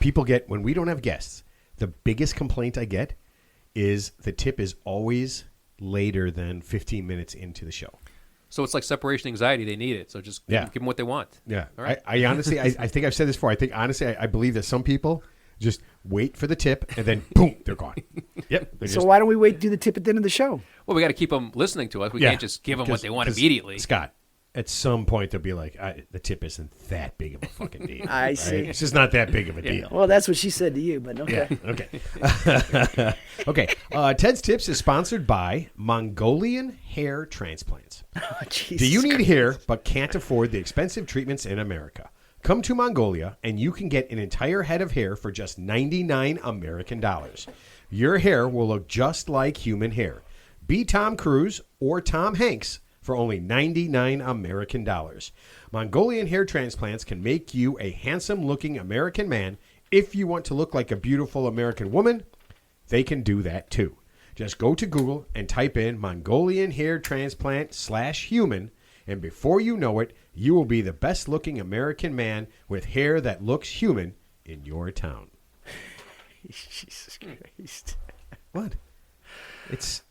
People get, when we don't have guests, the biggest complaint I get is the tip is always later than 15 minutes into the show. So it's like separation anxiety. They need it. So just give them what they want. Yeah. All right. I honestly, I think I've said this before. I think, honestly, I believe that some people just wait for the tip and then, boom, they're gone. Yep. So why don't we wait to do the tip at the end of the show? Well, we got to keep them listening to us. We Yeah, can't just give them what they want 'cause, immediately. Scott, at some point they'll be like, the tip isn't that big of a fucking deal. I right? see. It's just not that big of a deal. Well, that's what she said to you, but okay. Okay. Okay. Ted's Tips is sponsored by Mongolian Hair Transplants. Oh, Jesus. Do you need hair but can't afford the expensive treatments in America? Come to Mongolia and you can get an entire head of hair for just 99 American dollars. Your hair will look just like human hair. Be Tom Cruise or Tom Hanks for only 99 American dollars. Mongolian hair transplants can make you a handsome-looking American man. If you want to look like a beautiful American woman, they can do that too. Just go to Google and type in Mongolian hair transplant /human, and before you know it, You will be the best-looking American man with hair that looks human in your town. Jesus Christ. What? It's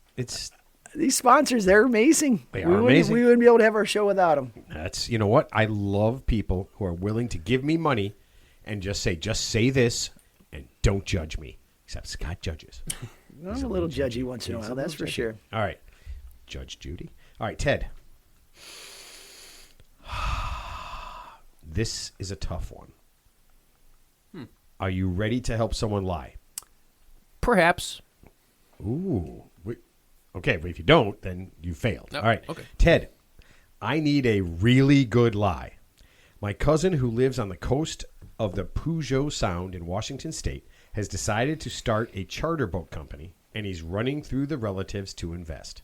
These sponsors, they're amazing. They are amazing. We wouldn't be able to have our show without them. That's, you know what? I love people who are willing to give me money and just say this and don't judge me. Except Scott judges. I'm a little judgy once in a while, that's for sure. All right. Judge Judy. All right, Ted. This is a tough one. Are you ready to help someone lie? Perhaps. Ooh. Okay, but if you don't, then you failed. No, All right. okay. Ted, I need a really good lie. My cousin who lives on the coast of the Puget Sound in Washington State has decided to start a charter boat company, and he's running through the relatives to invest.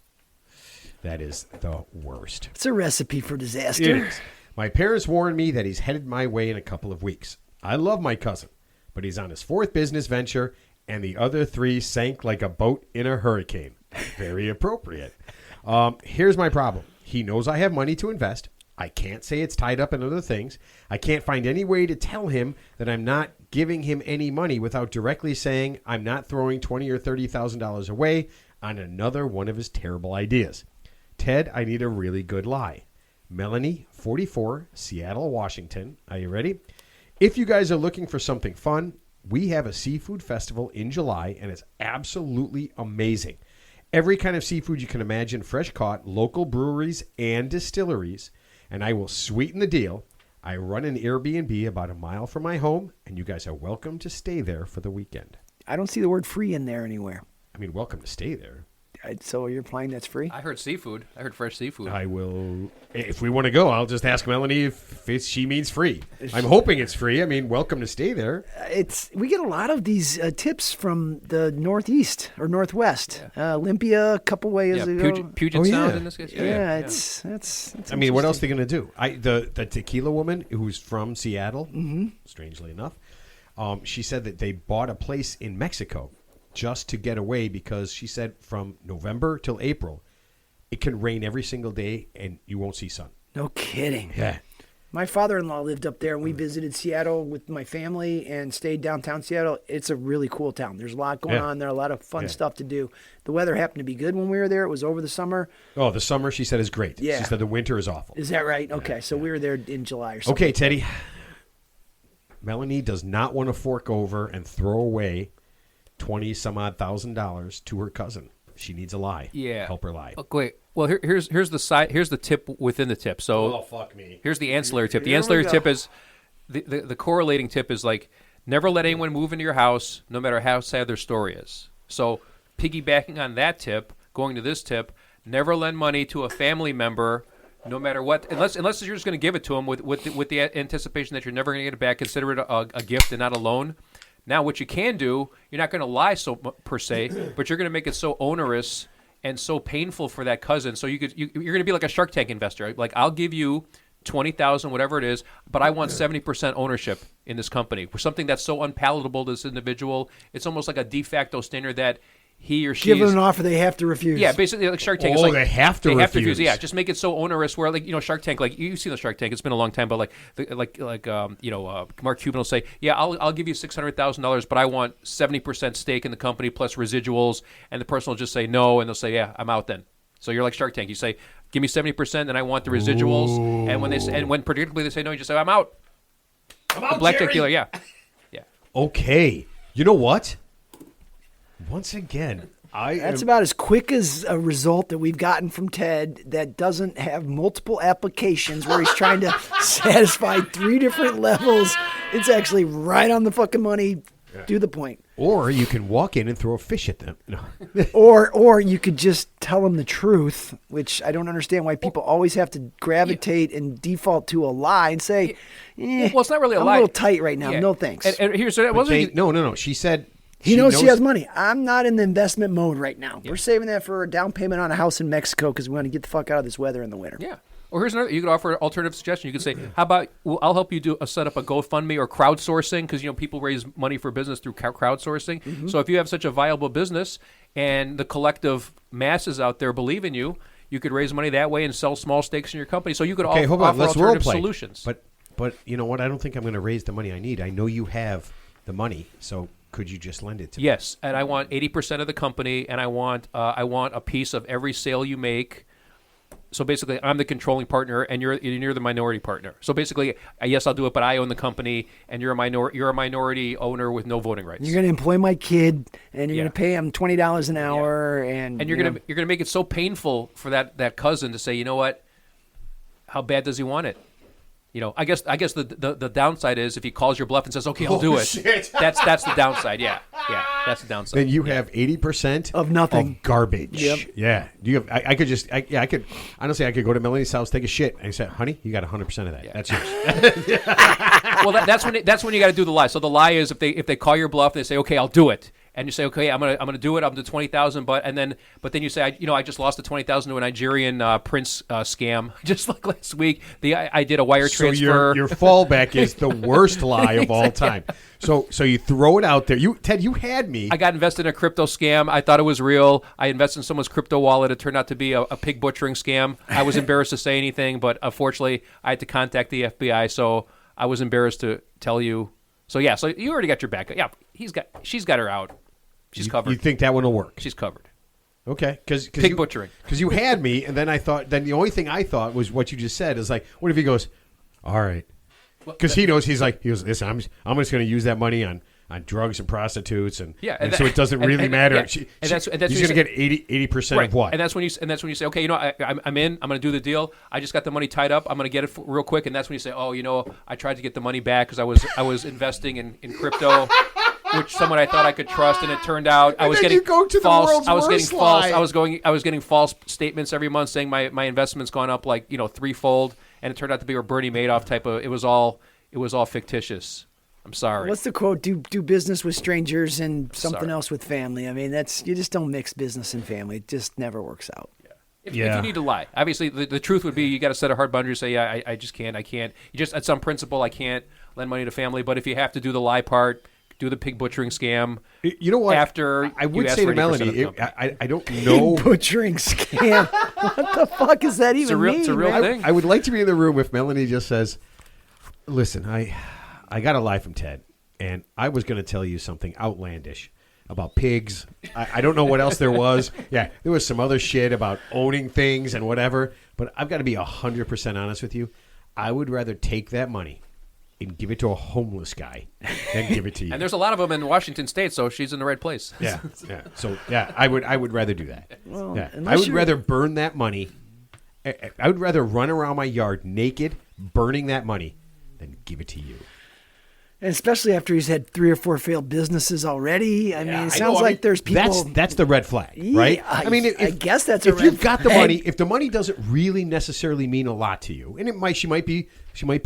That is the worst. It's a recipe for It disaster. is. My parents warned me that he's headed my way in a couple of weeks. I love my cousin, but he's on his 4th business venture, and the other 3 sank like a boat in a hurricane. Very appropriate. Here's my problem. He knows I have money to invest. I can't say it's tied up in other things. I can't find any way to tell him that I'm not giving him any money without directly saying I'm not throwing $20,000 or $30,000 away on another one of his terrible ideas. Ted, I need a really good lie. Melanie, 44, Seattle, Washington. Are you ready? If you guys are looking for something fun, we have a seafood festival in July, and it's absolutely amazing. Every kind of seafood you can imagine, fresh caught, local breweries and distilleries, and I will sweeten the deal. I run an Airbnb about a mile from my home, and you guys are welcome to stay there for the weekend. I don't see the word free in there anywhere. I mean, welcome to stay there. So you're implying that's free? I heard seafood. I heard fresh seafood. I will, if we want to go, I'll just ask Melanie if she means free. I'm hoping it's free. I mean, welcome to stay there. We get a lot of these tips from the Northeast or Northwest. Olympia, a couple ways ago. Puget Sound in this case. That's I mean, what else are they going to do? The tequila woman who's from Seattle, strangely enough, she said that they bought a place in Mexico just to get away because she said from November till April, it can rain every single day and you won't see sun. No kidding. Yeah. My father-in-law lived up there, and we visited Seattle with my family and stayed downtown Seattle. It's a really cool town. There's a lot going on there, a lot of fun stuff to do. The weather happened to be good when we were there. It was over the summer. Oh, the summer, she said, is great. Yeah. She said the winter is awful. Is that right? Okay, so we were there in July or something. Okay, Teddy. Melanie does not want to fork over and throw away $20-some-odd thousand to her cousin. She needs a lie. Yeah. Help her lie. Oh, wait. Well, here's the tip within the tip. So fuck me. here's the ancillary tip. The Here we ancillary go. tip is the correlating tip is like never let anyone move into your house, no matter how sad their story is. So piggybacking on that tip, going to this tip, never lend money to a family member, no matter what, unless you're just going to give it to them with the anticipation that you're never going to get it back. Consider it a gift and not a loan. Now, what you can do, you're not going to lie per se, but you're going to make it so onerous and so painful for that cousin. So you're going to be like a Shark Tank investor. Right? Like, I'll give you $20,000, whatever it is, but I want 70% ownership in this company for something that's so unpalatable to this individual. It's almost like a de facto standard that he or she Give them an offer they have to refuse. Yeah, basically like Shark Tank. Oh, it's like, they have to refuse. Yeah, just make it so onerous where, like, Shark Tank, like you've seen the Shark Tank. It's been a long time, but Mark Cuban will say, yeah, I'll give you $600,000, but I want 70% stake in the company plus residuals, and the person will just say no, and they'll say, yeah, I'm out then. So you're like Shark Tank. You say, give me 70%, and I want the residuals, and when predictably they say no, you just say, I'm out. I'm out, Blackjack Jerry. dealer, yeah. Okay. You know what? Once again, That's about as quick as a result that we've gotten from Ted that doesn't have multiple applications where he's trying to satisfy 3 different levels. It's actually right on the fucking money. Do the point. Or you can walk in and throw a fish at them. No. Or you could just tell them the truth, which I don't understand why people always have to gravitate and default to a lie and say, well, it's not really a I'm lie. a little tight right now. Yeah. No thanks. And here's it wasn't. No. She said He knows she has money. I'm not in the investment mode right now. We're saving that for a down payment on a house in Mexico because we want to get the fuck out of this weather in the winter. Yeah. Or here's another. You could offer an alternative suggestion. You could say, "How about I'll help you set up a GoFundMe or crowdsourcing because people raise money for business through crowdsourcing. So if you have such a viable business and the collective masses out there believe in you, You could raise money that way and sell small stakes in your company. So you could Okay, hold on. offer Let's role alternative play. solutions. But you know what? I don't think I'm going to raise the money I need. I know you have the money, so could you just lend it to me? Yes, and I want 80% of the company, and I want a piece of every sale you make. So basically, I'm the controlling partner, and you're the minority partner. So basically, yes, I'll do it, but I own the company, and you're a minority owner with no voting rights. You're going to employ my kid, and you're going to pay him $20 an hour, and you're gonna make it so painful for that cousin to say, you know what? How bad does he want it? You know, I guess the downside is if he calls your bluff and says, "Okay, I'll do it." Shit. That's the downside. Yeah, that's the downside. Then you have 80% of nothing, of garbage. Yep. Yeah. Do you have? I could honestly, I could go to Melanie's house, take a shit, and I said, "Honey, you got 100% of that. That's yours." Well, that's when you got to do the lie. So the lie is if they call your bluff, they say, "Okay, I'll do it." And you say, okay, I'm gonna do it. I'm to 20,000, but then you say, I just lost the 20,000 to a Nigerian prince scam, just like last week. I did a wire transfer. So your fallback is the worst lie of all time. So you throw it out there. Ted, you had me. I got invested in a crypto scam. I thought it was real. I invested in someone's crypto wallet. It turned out to be a pig butchering scam. I was embarrassed to say anything, but unfortunately, I had to contact the FBI. So I was embarrassed to tell you. So yeah, so you already got your back. Yeah, she's got her out. She's covered. You think that one will work? She's covered. Okay, because pig butchering. Because you had me, and then I thought. Then the only thing I thought was what you just said is like, what if he goes, all right? Because he knows he goes. Listen, I'm just going to use that money on drugs and prostitutes, and so it doesn't really matter. He's going to get 80% of what? And that's when you say, okay, I'm in. I'm going to do the deal. I just got the money tied up. I'm going to get it real quick, and that's when you say, oh, I tried to get the money back because I was investing in crypto. Which someone I thought I could trust, and it turned out I was getting false. I was getting false. I was getting false statements every month saying my investment's gone up like threefold, and it turned out to be a Bernie Madoff type of. It was all fictitious. I'm sorry. What's the quote? Do business with strangers and something else with family. I mean, you just don't mix business and family. It just never works out. If you need to lie, obviously the truth would be you got to set a hard boundary. Say, I just can't. I can't. You just at some principle, I can't lend money to family. But if you have to do the lie part. Do the pig butchering scam. You know what? After I would say to Melanie, I don't know. Pig butchering scam. What the fuck is that even mean? It's a real thing. I would like to be in the room if Melanie just says, listen, I got a lie from Ted, and I was going to tell you something outlandish about pigs. I don't know what else there was. Yeah, there was some other shit about owning things and whatever, but I've got to be 100% honest with you. I would rather take that money and give it to a homeless guy than give it to you. And there's a lot of them in Washington State, so she's in the right place. Yeah. So I would rather do that. Well, yeah. I would rather burn that money. I would rather run around my yard naked, burning that money, than give it to you. And especially after he's had 3 or 4 failed businesses already. I mean, it sounds like there's people. That's the red flag, right? I mean, I guess that's a red flag. If you've got the money, if the money doesn't really necessarily mean a lot to you, and she might be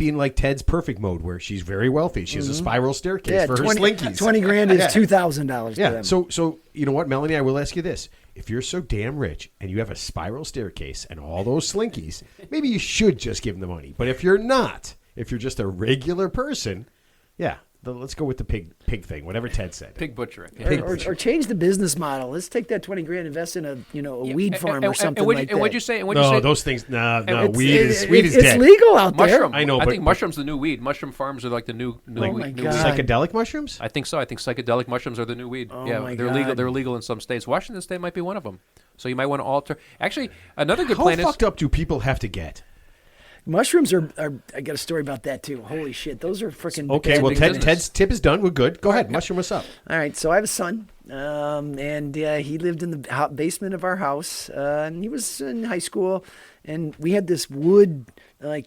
in like Ted's perfect mode where she's very wealthy. She has a spiral staircase for her slinkies. 20 grand is $2,000. Yeah. So you know what, Melanie? I will ask you this: if you're so damn rich and you have a spiral staircase and all those slinkies, maybe you should just give them the money. But if you're not, if you're just a regular person, yeah. Let's go with the pig thing, whatever Ted said. Pig butchering. Yeah. Or change the business model. Let's take that 20 grand, invest in a weed farm or something like that. And what'd you say? Those things. No, weed is dead. It's legal out there. I know. I think mushrooms the new weed. Mushroom farms are like the new weed. Psychedelic mushrooms? I think so. I think psychedelic mushrooms are the new weed. They're legal. They're legal in some states. Washington State might be one of them. So you might want to alter. Actually, another good plan is. How fucked up do people have to get? Mushrooms are. I got a story about that too. Holy shit, those are freaking. Okay, well, Ted's tip is done. We're good. Go ahead, mushroom us up. All right, so I have a son, and he lived in the basement of our house, and he was in high school, and we had this wood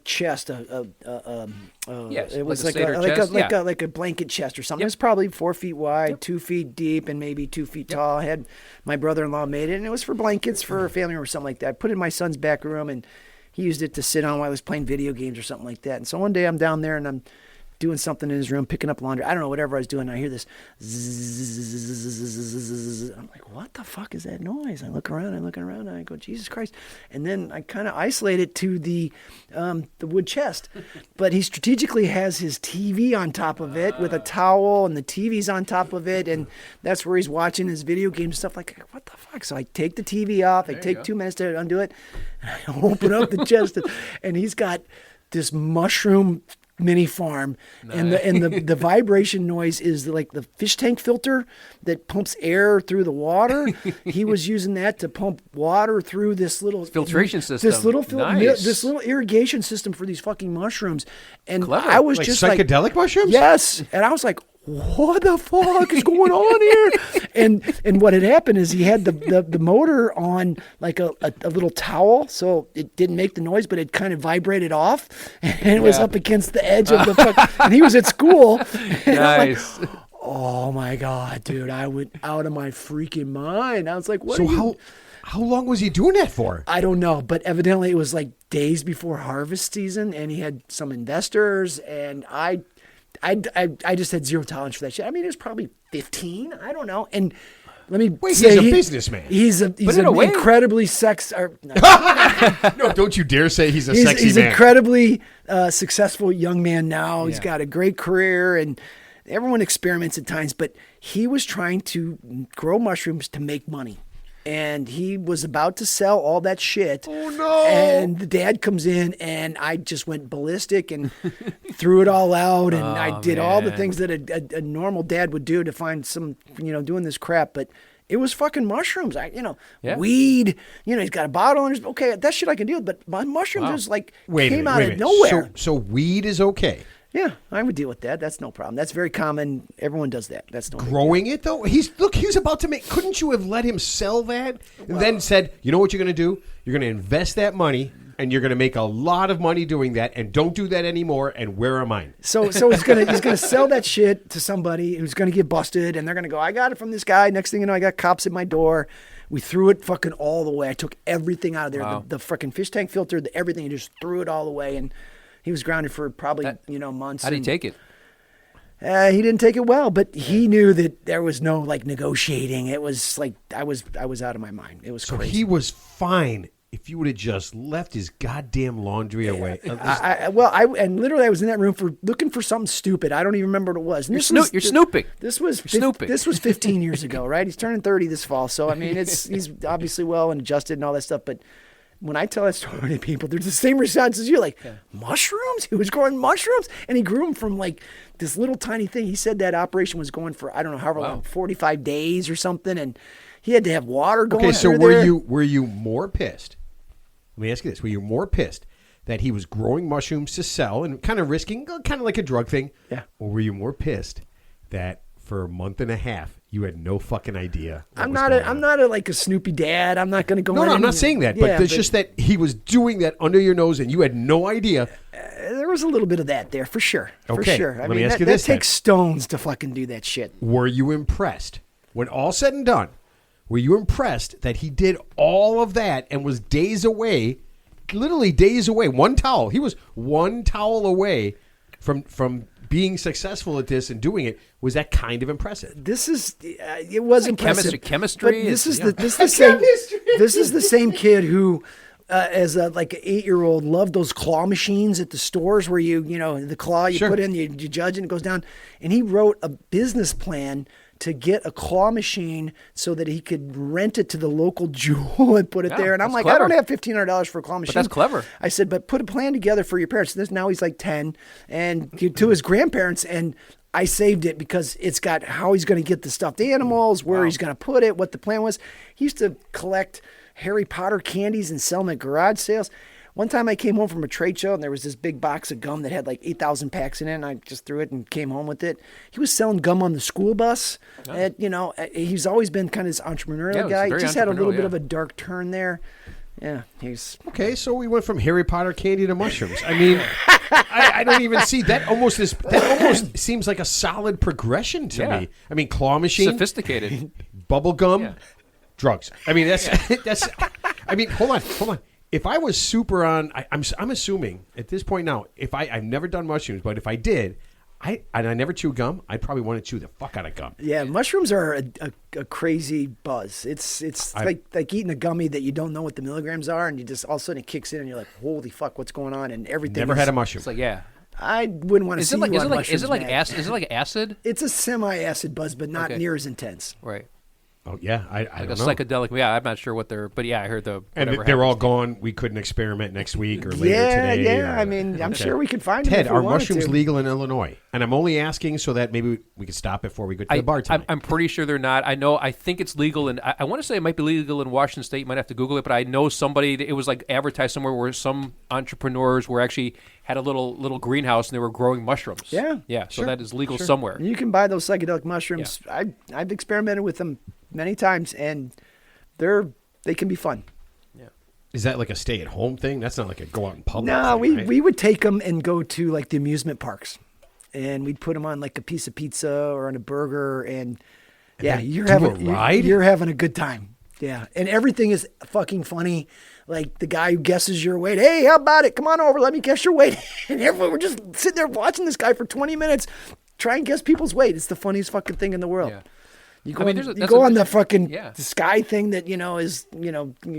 chest. Yes, it was like a blanket chest or something. It was probably 4 feet wide, 2 feet deep, and maybe 2 feet tall. I had my brother-in-law made it, and it was for blankets for a family room or something like that. I put it in my son's back room, and he used it to sit on while I was playing video games or something like that. And so one day I'm down there and I'm doing something in his room, picking up laundry. I don't know, whatever I was doing. I hear this zzz. I'm like, what the fuck is that noise? I look around, and I go, Jesus Christ. And then I kind of isolate it to the wood chest. But he strategically has his TV on top of it with a towel, and the TV's on top of it, and that's where he's watching his video games and stuff. Like, what the fuck? So I take the TV off. I take 2 minutes to undo it. And I open up the chest, and he's got this mushroom mini farm, and the vibration noise is like the fish tank filter that pumps air through the water. He was using that to pump water through this little filtration system, this little irrigation system for these fucking mushrooms. And Clever. I was Like just psychedelic mushrooms? Yes, and I was like, what the fuck is going on here? And what had happened is he had the motor on like a little towel, so it didn't make the noise, but it kind of vibrated off, and it was up against the edge of the fuck. And he was at school. And Nice. I'm like, oh my God, dude! I went out of my freaking mind. I was like, what? So how long was he doing that for? I don't know, but evidently it was like days before harvest season, and he had some investors, and I just had zero tolerance for that shit. I mean, it was probably 15. I don't know. And let me say, he's a businessman. He's an incredibly No, don't you dare say he's a sexy man. He's an incredibly successful young man now. He's got a great career, and everyone experiments at times. But he was trying to grow mushrooms to make money. And he was about to sell all that shit. Oh, no. And the dad comes in, and I just went ballistic and threw it all out. And I did all the things that a normal dad would do to find some, doing this crap. But it was fucking mushrooms. Weed. He's got a bottle in his, okay, that shit I can deal with. But my mushrooms just came out of nowhere. So weed is okay. Yeah, I would deal with that. That's no problem. That's very common. Everyone does that. That's no growing it though. He's about to make. Couldn't you have let him sell that and then said, you know what you're going to do? You're going to invest that money and you're going to make a lot of money doing that, and don't do that anymore. And where are mine? So he's gonna sell that shit to somebody who's gonna get busted, and they're gonna go, I got it from this guy. Next thing you know, I got cops at my door. We threw it fucking all the way. I took everything out of there. Wow. The fucking fish tank filter, everything. And just threw it all away. And he was grounded for probably months. How did he take it? He didn't take it well, but he knew that there was no negotiating. It was like I was out of my mind. It was crazy. He was fine if you would have just left his goddamn laundry away. I was in that room looking for something stupid. I don't even remember what it was. And You're snooping. This was 15 years ago, right? He's turning 30 this fall, so I mean, he's obviously well and adjusted and all that stuff, but. When I tell that story to people, there's the same response as you. Mushrooms? He was growing mushrooms? And he grew them from this little tiny thing. He said that operation was going for, I don't know, however long, 45 days or something. And he had to have water going through there. Okay, so were you more pissed? Let me ask you this. Were you more pissed that he was growing mushrooms to sell and kind of risking, kind of like a drug thing? Yeah. Or were you more pissed that for a month and a half, you had no fucking idea? I'm not a Snoopy dad. I'm not going to go. No, I'm not saying that. But it's just that he was doing that under your nose, and you had no idea. There was a little bit of that there, for sure. Okay, for sure. let me ask you this. That takes stones to fucking do that shit. Were you impressed when all said and done? Were you impressed that he did all of that and was days away, literally days away? One towel. He was one towel away from being successful at this and doing it. Was that kind of impressive? This is it was impressive. Chemistry. But this is the same kid who, as an 8-year-old, loved those claw machines at the stores where the claw you put in, you judge and it goes down. And he wrote a business plan to get a claw machine so that he could rent it to the local Jewel and put it there. And I'm like, clever. I don't have $1,500 for a claw machine. But that's clever. I said, but put a plan together for your parents. Now he's 10 and to his grandparents. And I saved it because it's got how he's going to get the stuffed animals, where he's going to put it, what the plan was. He used to collect Harry Potter candies and sell them at garage sales. One time I came home from a trade show and there was this big box of gum that had 8,000 packs in it, and I just threw it and came home with it. He was selling gum on the school bus. He's always been kind of this entrepreneurial guy. He just had a little bit of a dark turn there. Yeah, he's okay. So we went from Harry Potter candy to mushrooms. I mean, I don't even see that. That almost seems like a solid progression to me. I mean, claw machine, sophisticated, bubble gum, drugs. I mean, that's. I mean, hold on. If I was super on, I'm assuming at this point now, if I've never done mushrooms, but if I did, I never chew gum. I probably want to chew the fuck out of gum. Yeah, mushrooms are a crazy buzz. It's like eating a gummy that you don't know what the milligrams are, and you just all of a sudden it kicks in, and you're like, holy fuck, what's going on? And everything. Never had a mushroom. It's like, yeah. I wouldn't want to see you on mushrooms, is it like man. acid? Is it like acid? It's a semi-acid buzz, but not Okay. near as intense. Oh Right. yeah, I Like don't a know. psychedelic. Yeah, I'm not sure what they're. But yeah, I heard the. And whatever they're all happens. gone. We couldn't experiment next week or later Yeah, today. yeah. or- I mean, I'm Okay. sure we could find them Ted, if we are wanted mushrooms to. legal in Illinois? And I'm only asking so that maybe we could stop before we go to the bar tonight. I'm pretty sure they're not. I think it's legal, and I want to say it might be legal in Washington State. You might have to Google it, but I know somebody. It was like advertised somewhere where some entrepreneurs were actually had a little greenhouse and they were growing mushrooms. Yeah, yeah. So sure, that is legal sure. somewhere. You can buy those psychedelic mushrooms. I've experimented with them many times, and they can be fun. Is that like a stay-at-home thing? That's not like a go out in public. No, thing, right? we would take them and go to like the amusement parks, and we'd put them on like a piece of pizza or on a burger, and yeah, then you're do having a ride? you're having a good time. Yeah, and everything is fucking funny. Like the guy who guesses your weight. Hey, how about it? Come on over. Let me guess your weight. And everyone, we're just sitting there watching this guy for 20 minutes try and guess people's weight. It's the funniest fucking thing in the world. Yeah. You go, I mean, on, there's a- you that's go a- on the fucking Yeah. the sky thing that is you're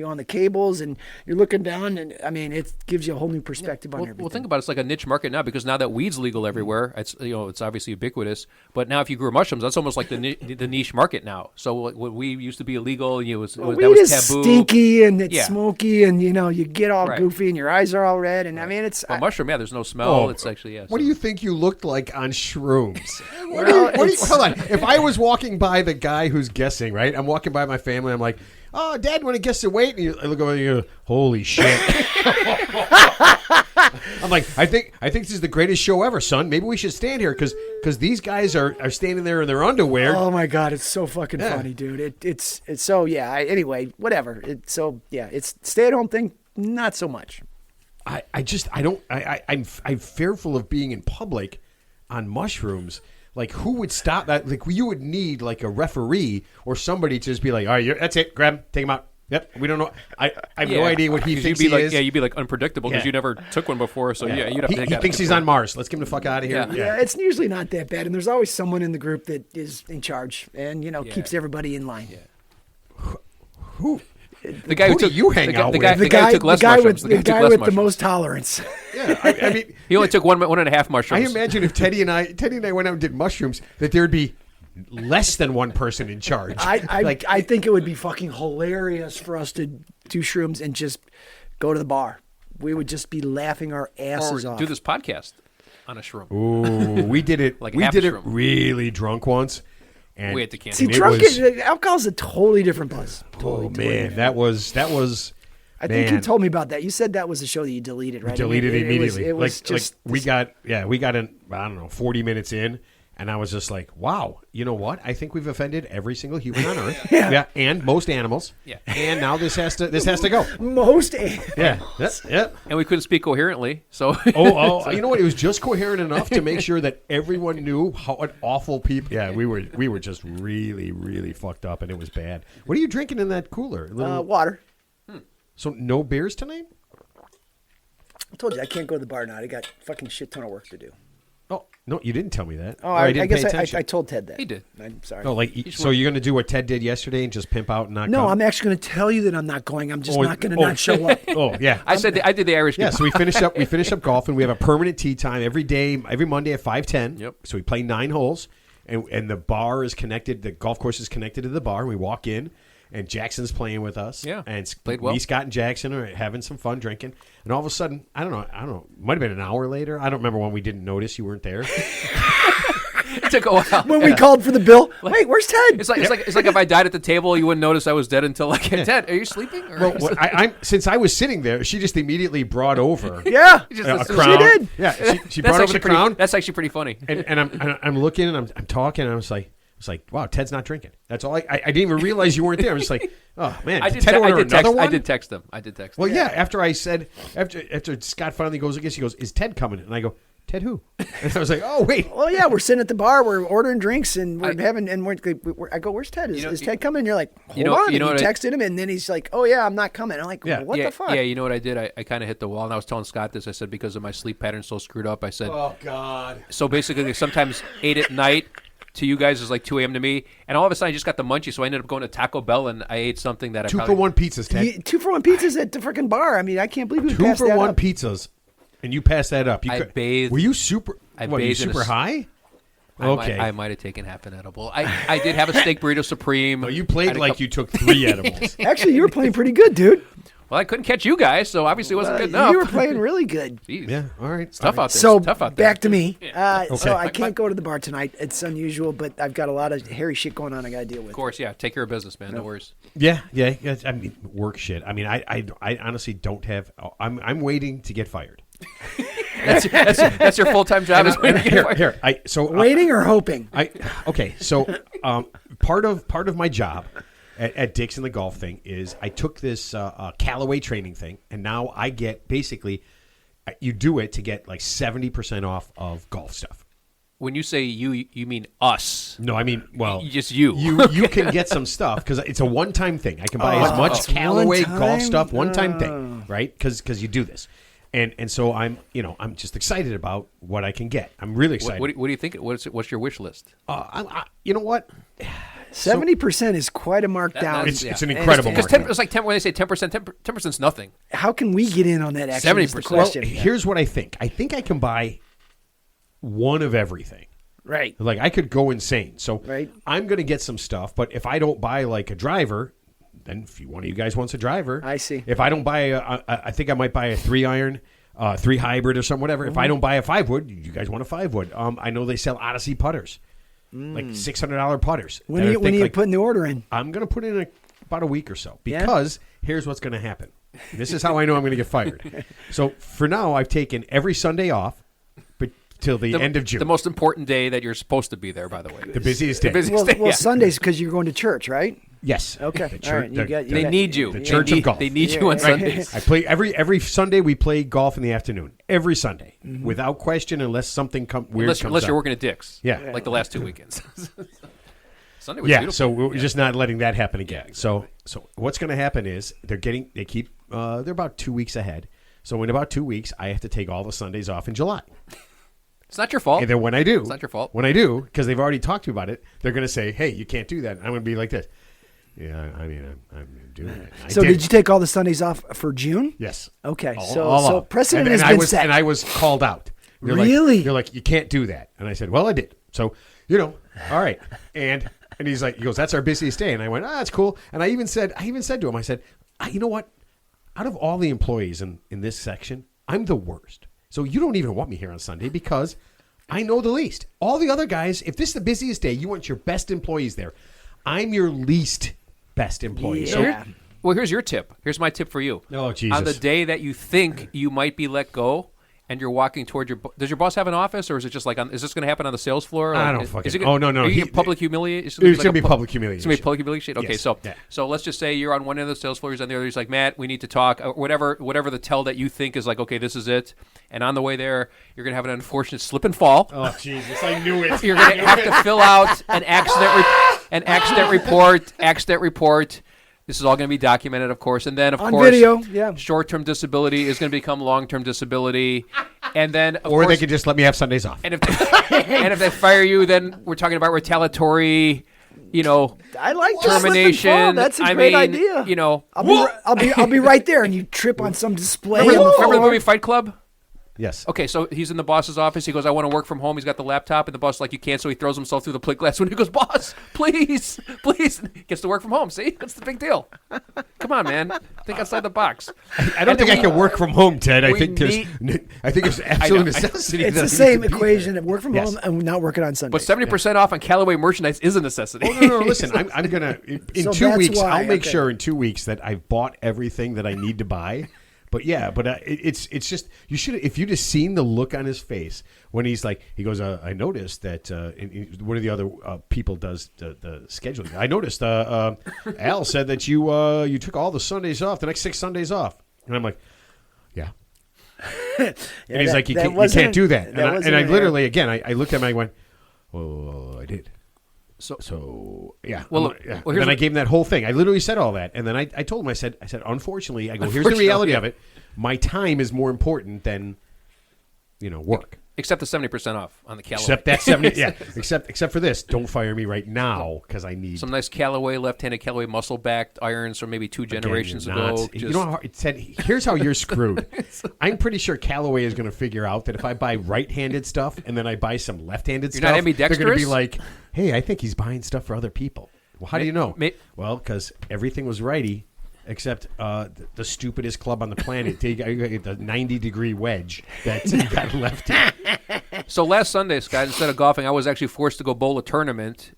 on the cables and you're looking down, and I mean it gives you a whole new perspective on everything. Well, think about it. It's like a niche market now because now that weed's legal everywhere, it's it's obviously ubiquitous. But now if you grew mushrooms, that's almost like the niche market now. So what we used to be illegal, that was Weed is taboo. stinky and it's Yeah. smoky, and you get all Right. goofy and your eyes are all red, and I mean it's But mushroom, yeah, there's no smell. Oh, It's actually What do you think you looked like on shrooms? Well, Hold on. If I was walking by the guy who's guessing, right? I'm walking by my family. I'm like, oh, Dad, want to guess the weight? And I look over and you go, holy shit. I'm like, I think this is the greatest show ever, son. Maybe we should stand here because these guys are standing there in their underwear. Oh my god, it's so fucking funny, dude. It's so anyway, whatever. It's stay at home thing, not so much. I'm fearful of being in public on mushrooms. Like, who would stop that? Like, you would need like a referee or somebody to just be like, all right, that's it. Grab him, take him out. Yep, we don't know. I have no idea what he thinks you'd be he like, is. Yeah, you'd be like unpredictable because Yeah. you never took one before. So you'd have to take he that thinks he's control. on Mars. Let's get him the fuck out of here. Yeah. Yeah, it's usually not that bad, and there's always someone in the group that is in charge and keeps everybody in line. Yeah. Who? The guy who Who do took you hang out the with? guy, The the guy guy, who took less the guy mushrooms. with The the guy guy who took less with the mushrooms. most tolerance. Yeah, I mean, He only took one and a half I mushrooms. imagine if Teddy and I went out and did mushrooms, that there'd be less than one person in charge. I think it would be fucking hilarious for us to do shrooms and just go to the bar. We would just be laughing our asses or off. do this podcast on a shroom. Ooh, we did it. Like we half did a it shroom. really drunk once. And We had to cancel. See, and it drunk was- alcohol's a totally different buzz. Oh man, that was. I think you man. told me about that. You said that was a show that you deleted, right? Deleted immediately. It was just we got in, I don't know, 40 minutes in, and I was just like, wow, you know what? I think we've offended every single human on earth. Yeah. And most animals. Yeah. And now this has to go. most. Yeah. Yep. And we couldn't speak coherently, so Oh, you know what? It was just coherent enough to make sure that everyone knew what awful people. Yeah, we were just really, really fucked up, and it was bad. What are you drinking in that cooler? Water. So no beers tonight? I told you I can't go to the bar now. I got fucking shit ton of work to do. Oh no, you didn't tell me that. Oh, Or I didn't guess pay attention. I told Ted that. He did. I'm sorry. No, so you're going to do what Ted did yesterday and just pimp out and not No, come? I'm actually going to tell you that I'm not going. I'm just not going to not show up. Oh, yeah. I did the Irish. Yeah, goodbye. so we finish up golf, and we have a permanent tee time every day, every Monday at 5:10. Yep. So we play 9 holes, and the bar is connected. The golf course is connected to the bar. We walk in, and Jackson's playing with us. Yeah, and played well. Me, Scott, and Jackson are having some fun drinking, and all of a sudden, I don't know, might have been an hour later. I don't remember when we didn't notice you weren't there. It took a while. When we called for the bill, wait, where's Ted? It's like if I died at the table, you wouldn't notice I was dead until like, Ted, are you sleeping? Or Well, since I was sitting there, she just immediately brought over Yeah, just a assumed- crown. She did. Yeah, she That's brought over actually the pretty. crown. That's actually pretty funny. And I'm looking and I'm talking and I was like, wow, Ted's not drinking. That's all. I didn't even realize you weren't there. I was just like, oh man, I did did. Ted order another one? I did text him. Well, yeah. After I said, after Scott finally goes, I guess he goes, is Ted coming? And I go, Ted who? And I was like, oh, wait. Well, yeah, we're sitting at the bar, we're ordering drinks, and I go, where's Ted? Is Ted coming? And you're like, hold on. And you texted him, and then he's like, oh, yeah, I'm not coming. I'm like, what the fuck? Yeah, you know what I did? I kind of hit the wall, and I was telling Scott this. I said, because of my sleep pattern so screwed up, I said, oh, God. So basically, sometimes 8 at night to you guys is like 2 a.m. to me, and all of a sudden I just got the munchies, so I ended up going to Taco Bell, and I ate something that I 2-for-1 pizzas, Ted. 2-for-1 pizzas at the freaking bar. I mean, I can't believe we passed that up. 2-for-1 pizzas, and you passed that up. I bathed. Were you super? Were you super high? Okay. I might have taken half an edible. I did have a steak burrito supreme. No, you played like you took 3 edibles. Actually, you were playing pretty good, dude. Well, I couldn't catch you guys, so obviously it wasn't good enough. You were playing really good. Jeez. Yeah, all right. It's tough out there. So, it's tough out there. back to me. Okay. So, I can't go to the bar tonight. It's unusual, but I've got a lot of hairy shit going on I got to deal with. Of course, yeah. Take care of business, man. No worries. Yeah. I mean, work shit. I mean, I honestly don't have. I'm waiting to get fired. That's your full-time job. Here. Waiting or hoping? Okay. So, part of my job at Dick's and the golf thing is I took this Callaway training thing, and now I get basically you do it to get like 70% off of golf stuff. When you say you mean us. No, I mean, well, just you. You can get some stuff because it's a one-time thing. I can buy as much Callaway golf stuff, one-time thing, right? Because you do this. And so I'm just excited about what I can get. I'm really excited. What do you think? What's your wish list? You know what? 70% is quite a markdown. It's an incredible markdown. Because it's like 10, when they say 10%, 10% is nothing. How can we get in on that? Actually, 70%. Question. Well, here's what I think. I think I can buy one of everything. Right. Like I could go insane. So I'm going to get some stuff. But if I don't buy like a driver, then if one of you guys wants a driver, I see. If I don't buy, I think I might buy a 3-iron. 3 hybrid or something, whatever. If I don't buy a 5-wood, you guys want a 5-wood. I know they sell Odyssey putters, like $600 putters. When are you putting the order in? I'm going to put in about a week or so because here's what's going to happen. This is how I know I'm going to get fired. So for now, I've taken every Sunday off till the end of June. The most important day that you're supposed to be there, by the way. The busiest day. Well, Sundays because you're going to church, right? Yes. Okay. The church, all right. They need you. The church of golf. They need you on Sundays. I play every Sunday. We play golf in the afternoon. Every Sunday, without question, unless something weird comes up. Unless you're working at Dick's. Yeah. Like the last 2 weekends. Sunday was beautiful. So we're just not letting that happen again. Yeah, exactly. So what's going to happen is they're about 2 weeks ahead. So in about 2 weeks, I have to take all the Sundays off in July. It's not your fault. And then when I do, it's not your fault. When I do, because they've already talked to me about it, they're going to say, "Hey, you can't do that." And I'm going to be like this. Yeah, I mean, I'm doing it. So did you take all the Sundays off for June? Yes. Okay. All so precedent has been set. And I was called out. Really? They're like, you can't do that. And I said, well, I did. So, all right. And he goes, that's our busiest day. And I went, that's cool. And I even said to him, I said, you know what? Out of all the employees in this section, I'm the worst. So you don't even want me here on Sunday because I know the least. All the other guys, if this is the busiest day, you want your best employees there. I'm your least best employee. Yeah. Well, here's your tip. Here's my tip for you. Oh, Jesus. On the day that you think you might be let go and you're walking toward does your boss have an office, or is it just like is this going to happen on the sales floor? I don't fucking know. No. Are you public humiliation? It's going to be public humiliation. It's going to be public humiliation? Okay, yes. So let's just say you're on one end of the sales floor, he's on the other. He's like, Matt, we need to talk, or whatever the tell that you think is like, okay, this is it. And on the way there, you're going to have an unfortunate slip and fall. Oh, Jesus, I knew it. You're going to have to fill out an accident report. This is all going to be documented, of course. And then, of course, video, short-term disability is going to become long-term disability. And then, of or course, they could just let me have Sundays off. And if they fire you, then we're talking about retaliatory, I like termination. That's a great idea. I'll be right there, and you trip on some display. Remember the movie Fight Club? Yes. Okay, so he's in the boss's office. He goes, I want to work from home. He's got the laptop, and the boss is like, you can't. So he throws himself through the plate glass window. He goes, boss, please. And gets to work from home. See? That's the big deal. Come on, man. Think outside the box. I don't think I can work from home, Ted. I think there's absolute necessity. It's the same equation of work from home and not working on Sunday. But 70% off on Callaway merchandise is a necessity. Oh, no. Listen, I'm going to, in 2 weeks, I'll make sure in 2 weeks that I've bought everything that I need to buy. But it's just, you should, if you'd have seen the look on his face when he goes, I noticed that one of the other people does the scheduling. I noticed Al said that you took all the Sundays off, the next 6 Sundays off. And I'm like, yeah. And he's like, you can't do that. And I literally, again, I looked at him and I went, oh, I did. So yeah. Well, yeah. Well, then I gave him that whole thing. I literally said all that. And then I told him, I said, unfortunately, here's the reality of it. My time is more important than, work. Except the 70% off on the Callaway. Except that 70, yeah. Except for this, don't fire me right now because I need some nice Callaway left-handed Callaway muscle-backed irons from maybe 2 generations ago. You know how it said? Here's how you're screwed. I'm pretty sure Callaway is going to figure out that if I buy right-handed stuff and then I buy some left-handed stuff, not ambidextrous? they're going to be like, "Hey, I think he's buying stuff for other people." Well, how do you know? Well, because everything was righty. Except the stupidest club on the planet. They got the 90-degree wedge that got left. So last Sunday, Scott, instead of golfing, I was actually forced to go bowl a tournament.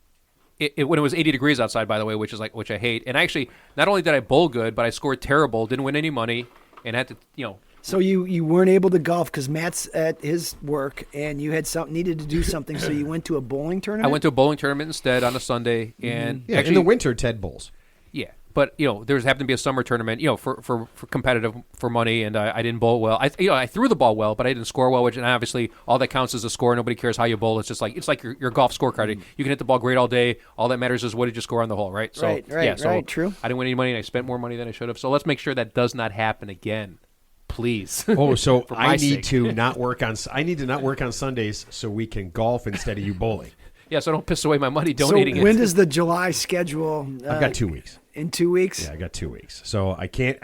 When it was 80 degrees outside, by the way, which I hate. And actually, not only did I bowl good, but I scored terrible, didn't win any money, and had to, So you weren't able to golf because Matt's at his work, and you had needed to do something, so you went to a bowling tournament? I went to a bowling tournament instead on a Sunday. And actually, in the winter, Ted bowls. Yeah. But there happened to be a summer tournament, for competitive for money, and I didn't bowl well. I threw the ball well, but I didn't score well. And obviously, all that counts is a score. Nobody cares how you bowl. It's just like your golf scorecard. You can hit the ball great all day. All that matters is what did you score on the hole, right? So, right, true. I didn't win any money, and I spent more money than I should have. So let's make sure that does not happen again, please. Oh, so I need to not work on Sundays so we can golf instead of you bowling. Yeah, so don't piss away my money donating it. So when does the July schedule? I've got 2 weeks. In 2 weeks? Yeah, I got 2 weeks. So I can't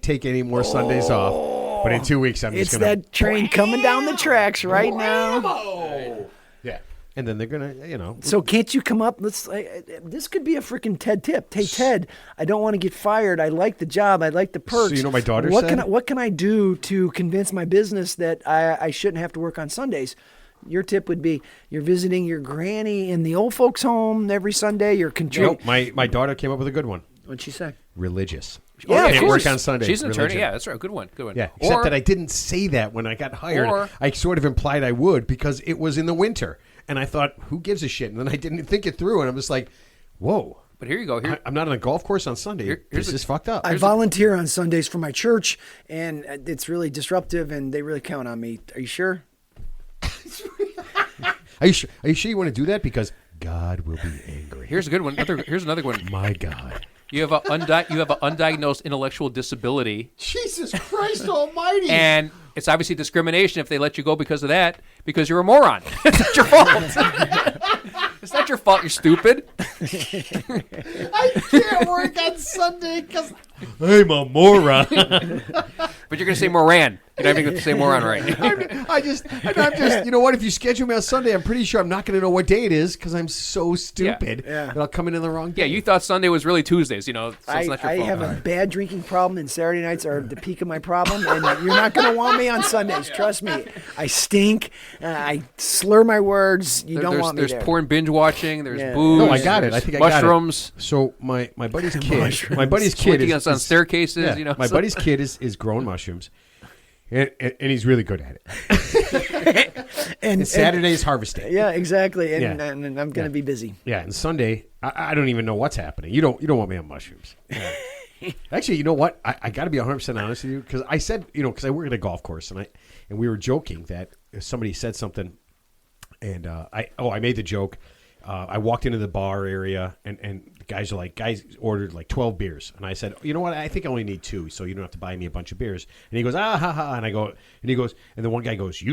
take any more Sundays off. But in 2 weeks, I'm just going to... It's that train coming down the tracks right now. Yeah. And then they're going to, So can't you come up? This could be a freaking Ted tip. Hey, Ted, I don't want to get fired. I like the job. I like the perks. So you know what my daughter said? What can I do to convince my business that I shouldn't have to work on Sundays? Your tip would be you're visiting your granny in the old folks' home every Sunday. You're contributing. No, my daughter came up with a good one. What'd she say? Religious. Yeah, can't work on Sundays. She's an attorney. Yeah, that's right. Good one. Yeah, except that I didn't say that when I got hired. I sort of implied I would because it was in the winter. And I thought, who gives a shit? And then I didn't think it through. And I'm just like, whoa. But here you go. I'm not on a golf course on Sunday. This is fucked up. I volunteer on Sundays for my church, and it's really disruptive, and they really count on me. Are you sure? Are you sure you want to do that? Because God will be angry. Here's a good one. Here's another one. My God. You have an undiagnosed intellectual disability. Jesus Christ Almighty! And it's obviously discrimination if they let you go because of that, because you're a moron. It's not your fault. It's not your fault. You're stupid. I can't work on Sunday because I'm a moron. But you're going to say Moran. You're not even going to say moron right. I'm just, you know what? If you schedule me on Sunday, I'm pretty sure I'm not going to know what day it is because I'm so stupid that I'll come in the wrong day. Yeah, you thought Sunday was really Tuesdays, so it's not your fault. I have a bad drinking problem, and Saturday nights are the peak of my problem, and you're not going to want me on Sundays. Trust me. I stink. I slur my words. You don't want me there. There's porn binge watching. There's booze. No, I got it. I think mushrooms. I got it. So my buddy's kid. My buddy's kid is on staircases. Yeah, my buddy's kid is growing mushrooms. And he's really good at it. and Saturday's harvesting. Yeah, exactly. And I'm going to be busy. Yeah, and Sunday, I don't even know what's happening. You don't want me on mushrooms. Yeah. Actually, you know what? I got to be 100% honest with you because I said, because I work at a golf course and we were joking that somebody said something, and I made the joke. I walked into the bar area, and the guys ordered like 12 beers. And I said, you know what? I think I only need 2, so you don't have to buy me a bunch of beers. And he goes, ah, ha, ha. And I go, and he goes, and the one guy goes,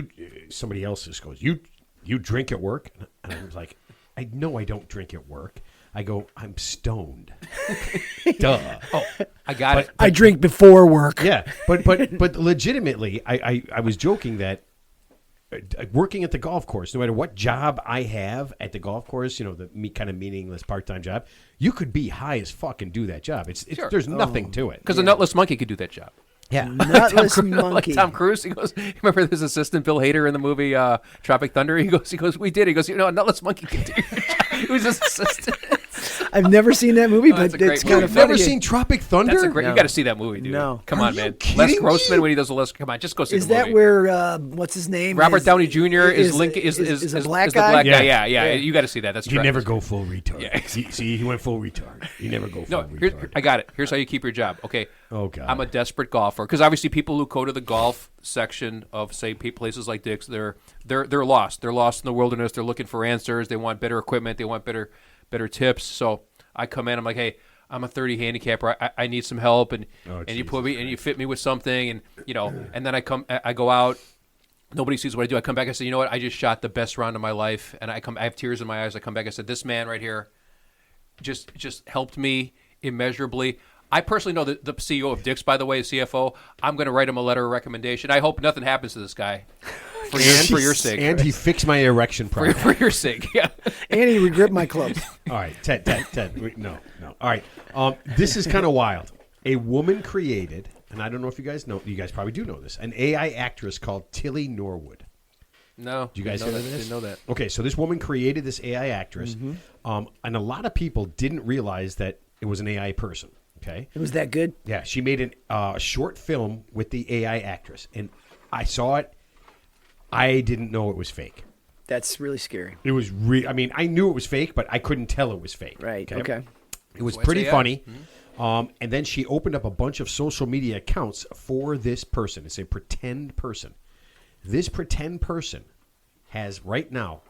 somebody else just goes, you drink at work? And I was like, I know I don't drink at work. I go, I'm stoned. Duh. Oh, I got it. I drink before work. Yeah, but legitimately, I was joking that working at the golf course, no matter what job I have at the golf course, the kind of meaningless part-time job, you could be high as fuck and do that job. Sure. There's nothing to it. Because a nutless monkey could do that job. Yeah, nutless monkey. Like Tom Cruise, he goes. Remember his assistant Bill Hader in the movie Tropic Thunder? He goes. We did. He goes. A nutless monkey could do your job. He was his assistant. I've never seen that movie, that's but a great it's movie. kind of You've funny. Never seen Tropic Thunder? That's a great. No. You got to see that movie, dude. No. Come Are on, you man. kidding Les me? Grossman when he does the Les. Come on, just go see Is the that movie. where what's his name? Robert Downey Jr. is Lincoln is a black the guy? black guy. Yeah. Yeah. You got to see that. That's You trash. never go full retard. Yeah. See, he went full retard. You never go full No, retard. I got it. Here's how you keep your job. Okay. Oh, God. I'm a desperate golfer because obviously people who go to the golf section of say places like Dick's, they're lost. They're lost in the wilderness. They're looking for answers. They want better equipment. They want better tips. So I come in. I'm like, hey, I'm a 30 handicapper. I need some help, and you put me and you fit me with something, and and then I go out. Nobody sees what I do. I come back. I say, you know what? I just shot the best round of my life, and I have tears in my eyes. I come back. I said, this man right here just helped me immeasurably. I personally know the CEO of Dick's, by the way, the CFO. I'm going to write him a letter of recommendation. I hope nothing happens to this guy for your sake. And he fixed my erection problem. For your sake, yeah. And he regripped my clubs. All right, Ted. No. All right, this is kind of wild. A woman created, and I don't know if you guys know. You guys probably do know this. An AI actress called Tilly Norwood. No, Do you guys hear this? Didn't know that. Okay, so this woman created this AI actress, and a lot of people didn't realize that it was an AI person. Okay, It was that good? yeah, she made a short film with the AI actress, and I saw it. I didn't know it was fake. That's really scary. It was I mean, I knew it was fake, but I couldn't tell it was fake. Right. Okay. It was That's why pretty it's AI. funny. And then she opened up a bunch of social media accounts for this person. It's a pretend person. This pretend person has right now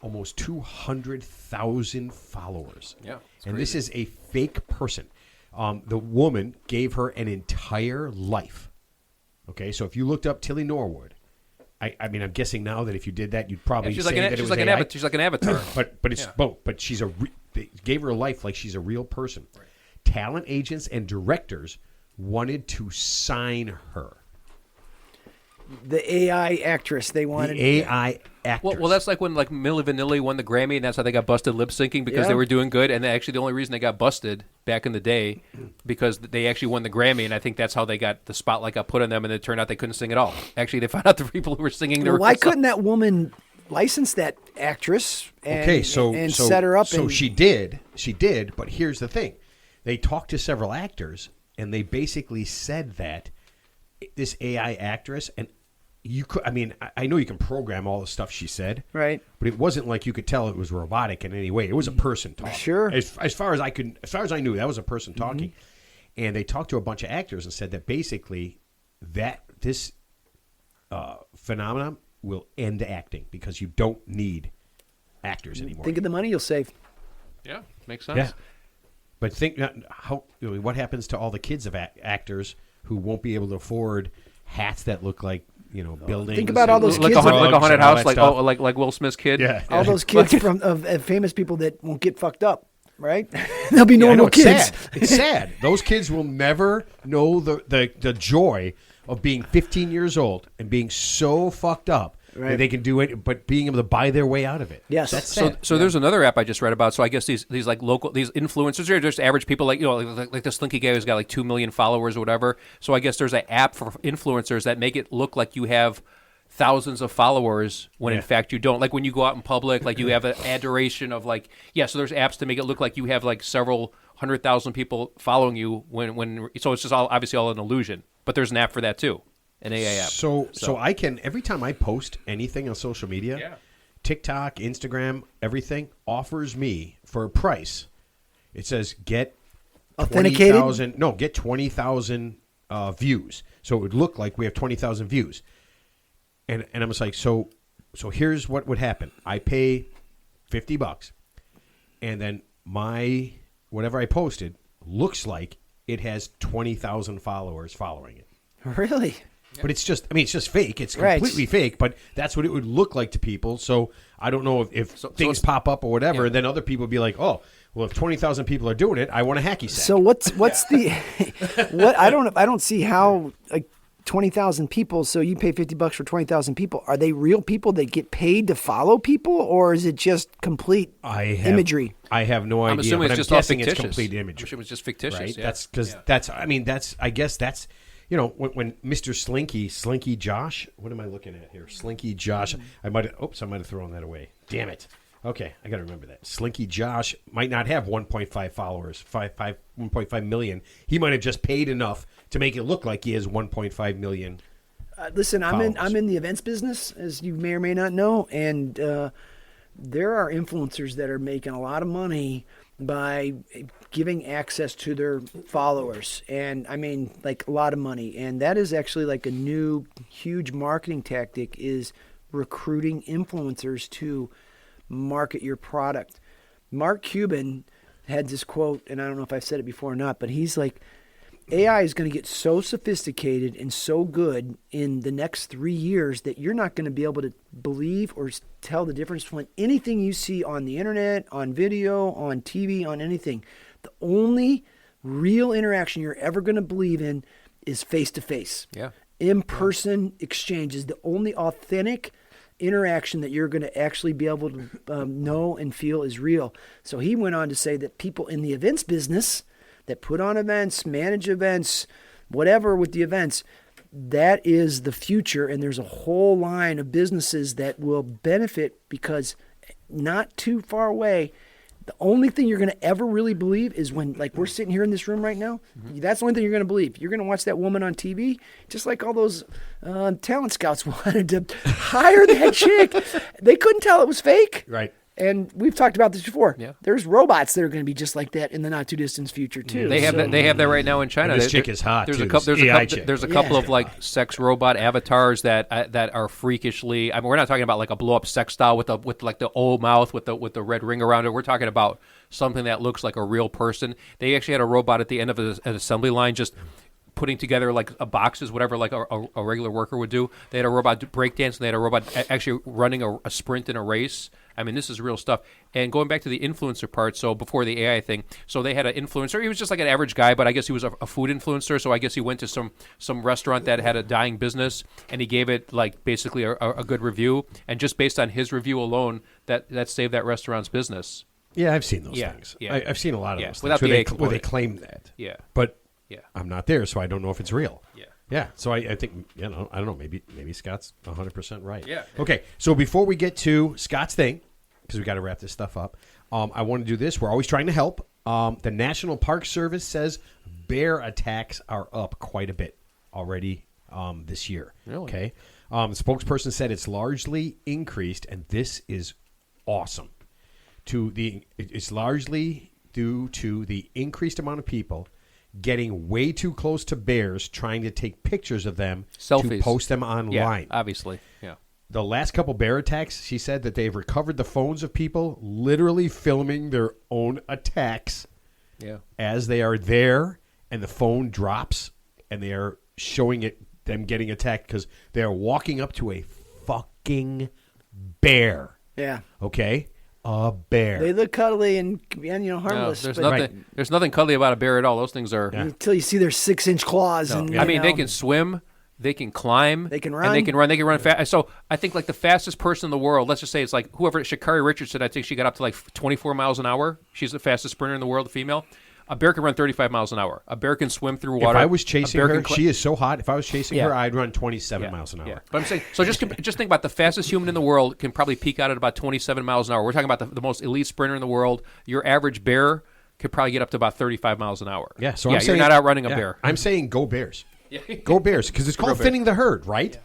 almost 200,000 followers. Yeah, it's and this crazy. is a fake person. The woman gave her an entire life. Okay, so if you looked up Tilly Norwood, I mean, I'm guessing now that if you did that, you'd probably She's say like that it she's was like an AI. avatar. She's like an avatar. But it's but she's they gave her a life like she's a real person. Right. Talent agents and directors wanted to sign her. The AI actress they wanted. The AI actress. Well, that's like when like Milli Vanilli won the Grammy, and that's how they got busted lip syncing because Yeah. they were doing good. And actually, the only reason they got busted back in the day because they actually won the Grammy, and I think that's how they got the spotlight got put on them. And it turned out they couldn't sing at all. Actually, they found out the people who were singing. Well, why couldn't that woman license that actress and, and set her up? So and, she did, but here's the thing. They talked to several actors, and they basically said that this AI actress, and you could, I mean, I know you can program all the stuff she said, Right. but it wasn't like you could tell it was robotic in any way. It was a person talking. Sure. As far as I knew, that was a person talking. And they talked to a bunch of actors and said that basically that this phenomenon will end acting because you don't need actors anymore. Think of the money you'll save. Yeah, makes sense. Yeah. But think what happens to all the kids of actors who won't be able to afford hats that look like buildings. Think about all those Like kids a, that- like a haunted and all house, that stuff. like Will Smith's kid. Yeah. All those kids of famous people that won't get fucked up, right? They'll be Yeah, I know, normal it's kids. sad. It's sad. Those kids will never know the joy of being 15 years old and being so fucked up Right. that they can do it, but being able to buy their way out of it. Yes. That's So, sad. so there's another app I just read about. So I guess these like local these influencers are just average people like like the Slinky guy who's got like 2 million followers or whatever. So I guess there's an app for influencers that make it look like you have thousands of followers when in fact you don't. Like when you go out in public, like you have an adoration of like So there's apps to make it look like you have like several 100,000 people following you when so it's just obviously all an illusion. But there's an app for that too. An AI app. So I can, every time I post anything on social media, TikTok, Instagram, everything offers me for a price. It says get Authenticated? 20,000. No, get 20,000 views. So it would look like we have 20,000 views. And I'm just like, so here's what would happen. I pay $50, and then my whatever I posted looks like it has 20,000 followers following it. Really? But it's just, it's just fake. It's Right. completely fake, but that's what it would look like to people. So I don't know if things it's- pop up or whatever, and then other people would be like, oh, well, if 20,000 people are doing it, I want a hacky sack. So what's the what? I don't see how like 20,000 people. So you pay $50 for 20,000 people. Are they real people that get paid to follow people, or is it just complete imagery? I have no idea. I'm assuming but it's just all guessing fictitious. it's complete imagery. I'm assuming it's just fictitious. Right? Yeah. That's because I guess that's, when Mr. Slinky Josh, what am I looking at here? Slinky Josh. I might have thrown that away. Damn it. Okay, I got to remember that. Slinky Josh might not have 1.5 followers, 1.5 million. He might have just paid enough to make it look like he has 1.5 million. Listen, I'm followers. in the events business, as you may or may not know, and there are influencers that are making a lot of money by giving access to their followers, and I mean, like, a lot of money. And that is actually like a new huge marketing tactic, is recruiting influencers to market your product. Mark Cuban had this quote, and I don't know if I've said it before or not, but he's like, AI is going to get so sophisticated and so good in the next 3 years that you're not going to be able to believe or tell the difference between anything you see on the internet, on video, on TV, on anything. The only real interaction you're ever going to believe in is face-to-face. Yeah. In-person exchange is the only authentic interaction that you're going to actually be able to know and feel is real. So he went on to say that people in the events business that put on events, manage events, whatever with the events, that is the future. And there's a whole line of businesses that will benefit, because not too far away, the only thing you're going to ever really believe is when, like, we're sitting here in this room right now. Mm-hmm. That's the only thing you're going to believe. You're going to watch that woman on TV, just like all those talent scouts wanted to hire that chick. They couldn't tell it was fake. Right. And we've talked about this before. Yeah. There's robots that are going to be just like that in the not too distant future too. They have that right now in China. And this chick is hot. There's too, a couple. There's a couple Yeah. of like sex robot avatars that are freakishly. I mean, we're not talking about like a blow up sex doll with like the old mouth with the red ring around it. We're talking about something that looks like a real person. They actually had a robot at the end of an assembly line just putting together like a boxes, whatever like a regular worker would do. They had a robot breakdance, and they had a robot actually running a sprint in a race. I mean, this is real stuff. And going back to the influencer part, so before the AI thing, so they had an influencer. He was just like an average guy, but I guess he was a food influencer. So I guess he went to some restaurant that had a dying business, and he gave it like basically a good review. And just based on his review alone, that saved that restaurant's business. Yeah, I've seen those Yeah, things. yeah. I've seen a lot of Yeah, those without things the where A where they component. claim that. Yeah. But Yeah. I'm not there, so I don't know if it's real. Yeah. Yeah, so I think, I don't know, maybe Scott's 100% right. Yeah. Okay, so before we get to Scott's thing, because we got to wrap this stuff up, I want to do this. We're always trying to help. The National Park Service says bear attacks are up quite a bit already this year. Really? Okay. The spokesperson said it's largely increased, and this is awesome. It's largely due to the increased amount of people getting way too close to bears, trying to take pictures of them Selfies. to post them online. Yeah, obviously. Yeah. The last couple bear attacks, she said that they've recovered the phones of people literally filming their own attacks Yeah. as they are there, and the phone drops, and they are showing them getting attacked because they are walking up to a fucking bear. Yeah. Okay? A bear. They look cuddly and harmless. there's but nothing. Right. There's nothing cuddly about a bear at all. Those things are. Yeah. until you see their 6-inch claws. No, And yeah. I mean, they know, can swim. They can climb. They can And they run. can run fast. So I think like the fastest person in the world. Let's just say it's like whoever Sha'Carri Richardson. I think she got up to like 24 miles an hour. She's the fastest sprinter in the world, a female. A bear can run 35 miles an hour. A bear can swim through water. If I was chasing A bear her, can she is so hot. If I was chasing Yeah. her, I'd run 27 miles an hour. Yeah. But I'm saying, so just think about the fastest human in the world can probably peak out at about 27 miles an hour. We're talking about the most elite sprinter in the world. Your average bear could probably get up to about 35 miles an hour. Yeah, so yeah, I'm saying, you're not outrunning a yeah, bear. I'm saying go Bears. Go Bears, because it's called thinning the herd, right?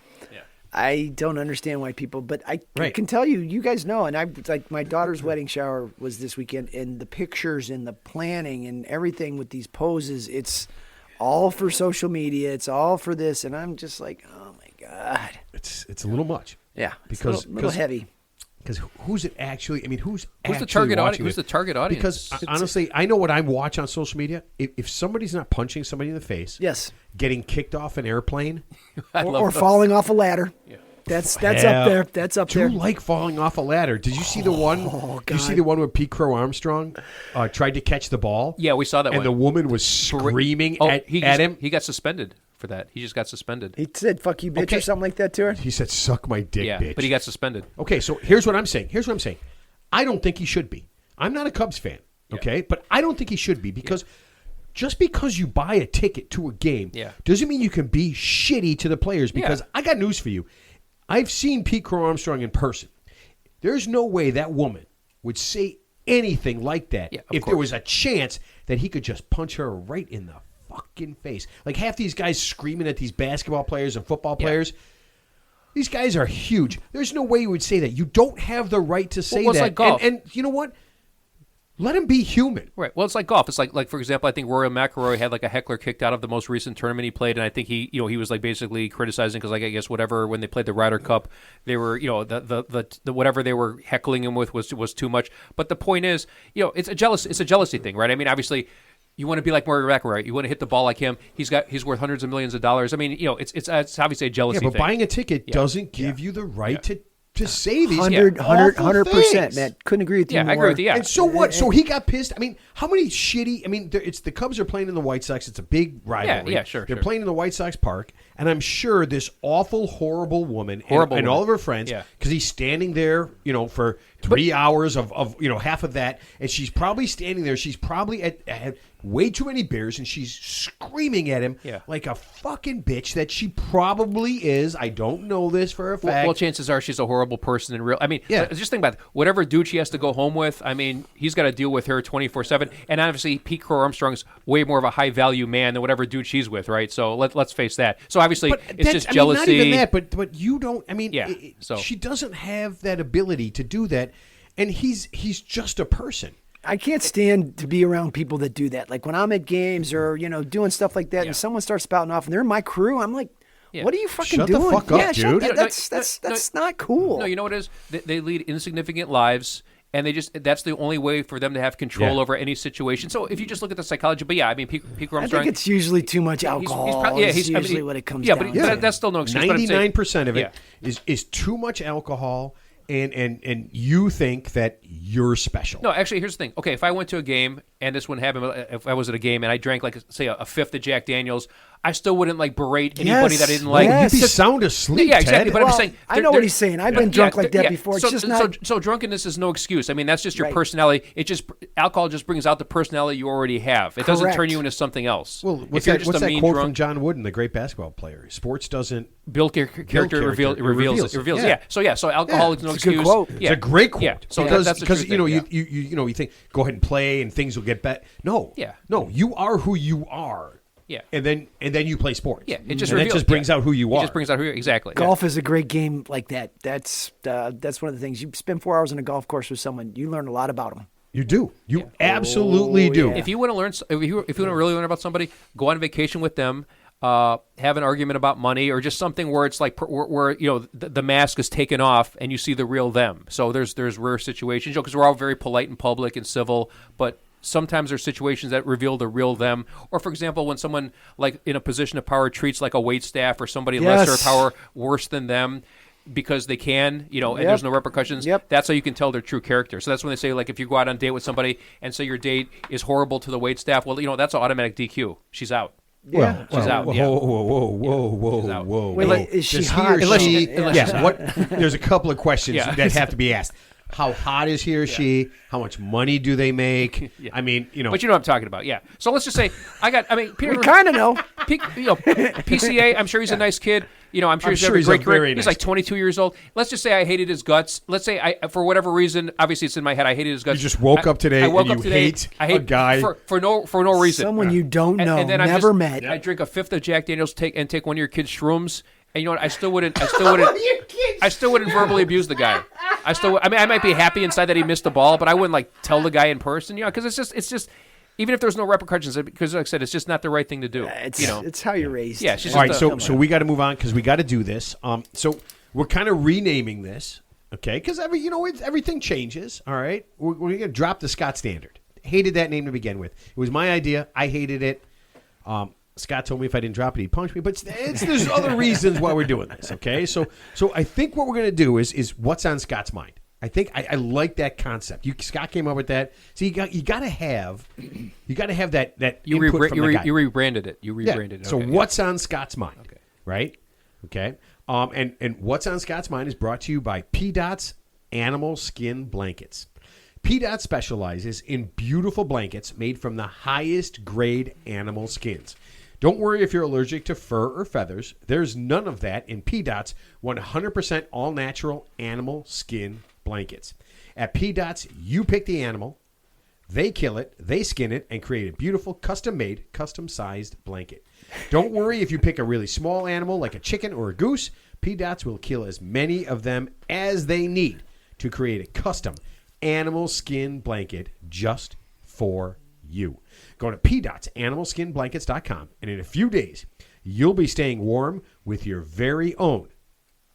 I don't understand why people, but I Right. can tell you, you guys know, and I like my daughter's wedding shower was this weekend, and the pictures and the planning and everything with these poses, it's all for social media. It's all for this, and I'm just like, oh my God. It's a little much. Yeah, Because- it's a little heavy. Because who's it actually? I mean, who's the actually target audience? watching Who's it? the target audience? Because honestly, I know what I watch on social media. If somebody's not punching somebody in the face, Yes. getting kicked off an airplane, Or falling off a ladder. Yeah. That's up there. That's up do there. you like falling off a ladder? Did you see the one? Did you see the one where Pete Crow Armstrong tried to catch the ball? Yeah, we saw that and one. the woman was screaming at him. He got suspended for that. He just got suspended. He said, fuck you, bitch, Okay. or something like that to her. He said, "Suck my dick, Yeah, bitch." but he got suspended. Okay, so here's what I'm saying. I don't think he should be. I'm not a Cubs fan, okay? But I don't think he should be because just because you buy a ticket to a game doesn't mean you can be shitty to the players because I got news for you. I've seen Pete Crow Armstrong in person. There's no way that woman would say anything like that if there was a chance that he could just punch her right in the fucking face. Like half these guys screaming at these basketball players and football players. These guys are huge. There's no way you would say that. You don't have the right to say it's that. like golf. And you know what? Let him be human. Right. Well, it's like golf. It's like for example, I think Rory McIlroy had like a heckler kicked out of the most recent tournament he played, and I think he was like basically criticizing because like I guess whatever when they played the Ryder Cup, they were the whatever they were heckling him with was too much. But the point is, it's a jealousy thing, right? I mean, obviously. You want to be like Rory McIlroy. You want to hit the ball like him. He's worth hundreds of millions of dollars. I mean, it's obviously a jealousy thing. But buying a ticket doesn't give you the right to say these 100%, Matt. Couldn't agree with you more. I agree with you. Yeah. And so what? So he got pissed. I mean, how many shitty? I mean, it's the Cubs are playing in the White Sox. It's a big rivalry. Yeah, sure. They're playing in the White Sox park, and I'm sure this awful, horrible woman and all of her friends, because he's standing there, for 3 hours of half of that, and she's probably standing there. She's probably at way too many beers, and she's screaming at him like a fucking bitch that she probably is. I don't know this for a fact. Well, chances are she's a horrible person in real. I mean, just think about it. Whatever dude she has to go home with. I mean, he's got to deal with her 24/7. And obviously, Pete Crow Armstrong's way more of a high value man than whatever dude she's with, right? So let's face that. So obviously, it's just jealousy. Not even that, but you don't. I mean, so she doesn't have that ability to do that, and he's just a person. I can't stand to be around people that do that. Like when I'm at games or, doing stuff like that and someone starts spouting off and they're in my crew, I'm like, what are you fucking doing? Shut the fuck up, dude. That's not cool. No, you know what it is? They lead insignificant lives. And that's the only way for them to have control over any situation. So if you just look at the psychology, but I mean, Pete Armstrong. I think it's usually too much alcohol. He's usually what it comes down to. But that's still no excuse. 99% of it is too much alcohol. And you think that you're special. No, actually, here's the thing. Okay, if I went to a game, and this wouldn't happen if I was at a game and I drank, like, say, a fifth of Jack Daniels, I still wouldn't, like, berate anybody that I didn't like. You'd be sound asleep, Yeah, exactly. Ted. But I'm saying... I know what he's saying. I've been drunk like that before. It's just not... So drunkenness is no excuse. I mean, that's just your personality. Alcohol just brings out the personality you already have. It doesn't turn you into something else. Well, what's that quote from John Wooden, the great basketball player? Sports doesn't... Build character reveals it. Yeah. So alcohol is no excuse. It's a good quote. It's a great quote. Yeah. So because you think go ahead and play and things will get better. No. Yeah. No, you are who you are. Yeah. And then you play sports. Yeah. It just brings out who you are. It just brings out who you are. Exactly. Golf is a great game like that. That's one of the things. You spend 4 hours on a golf course with someone, you learn a lot about them. You do. You absolutely do. If you want to learn, if you want to really learn about somebody, go on vacation with them. Have an argument about money or just something where it's like where the mask is taken off and you see the real them. So there's rare situations because we're all very polite and public and civil, but sometimes there's situations that reveal the real them. Or for example, when someone like in a position of power treats like a waitstaff or somebody lesser power worse than them because they can, and there's no repercussions. That's how you can tell their true character. So that's when they say, like, if you go out on a date with somebody and say your date is horrible to the waitstaff, well, that's an automatic DQ. She's out. Yeah, she's out. Whoa. Wait, is she hot? There's a couple of questions that have to be asked. How hot is he or she? How much money do they make? I mean, But you know what I'm talking about, yeah. So let's just say Peter. We kind of know. PCA. I'm sure he's a nice kid. I'm sure he's a great career. He's like 22 years old. Let's just say I hated his guts. Let's say I, for whatever reason, obviously it's in my head, I hated his guts. You just woke up today and you hate a guy for no reason. Someone you don't know, and then never met. I drink a fifth of Jack Daniels, take one of your kids' shrooms, and you know what? I still wouldn't verbally abuse the guy. I might be happy inside that he missed the ball, but I wouldn't like tell the guy in person, because it's just. Even if there's no repercussions, because like I said, it's just not the right thing to do. It's how you're raised. Yeah. All right, so we got to move on because we got to do this. So we're kind of renaming this, okay? Because everything changes. All right, we're going to drop the Scott Standard. Hated that name to begin with. It was my idea. I hated it. Scott told me if I didn't drop it, he'd punch me. But there's other reasons why we're doing this. Okay, so I think what we're going to do is what's on Scott's mind. I think I like that concept. Scott came up with that. So you got to have that input from the guy. You rebranded it. Okay, so what's on Scott's mind? Okay. Right? Okay. And what's on Scott's mind is brought to you by P-Dot's Animal Skin Blankets. P-Dot specializes in beautiful blankets made from the highest grade animal skins. Don't worry if you're allergic to fur or feathers. There's none of that in P-Dot's 100% all-natural animal skin blankets. At P-Dots, you pick the animal, they kill it, they skin it, and create a beautiful, custom-made, custom-sized blanket. Don't worry if you pick a really small animal like a chicken or a goose. P-Dots will kill as many of them as they need to create a custom animal skin blanket just for you. Go to pdotsanimalskinblankets.com, and in a few days, you'll be staying warm with your very own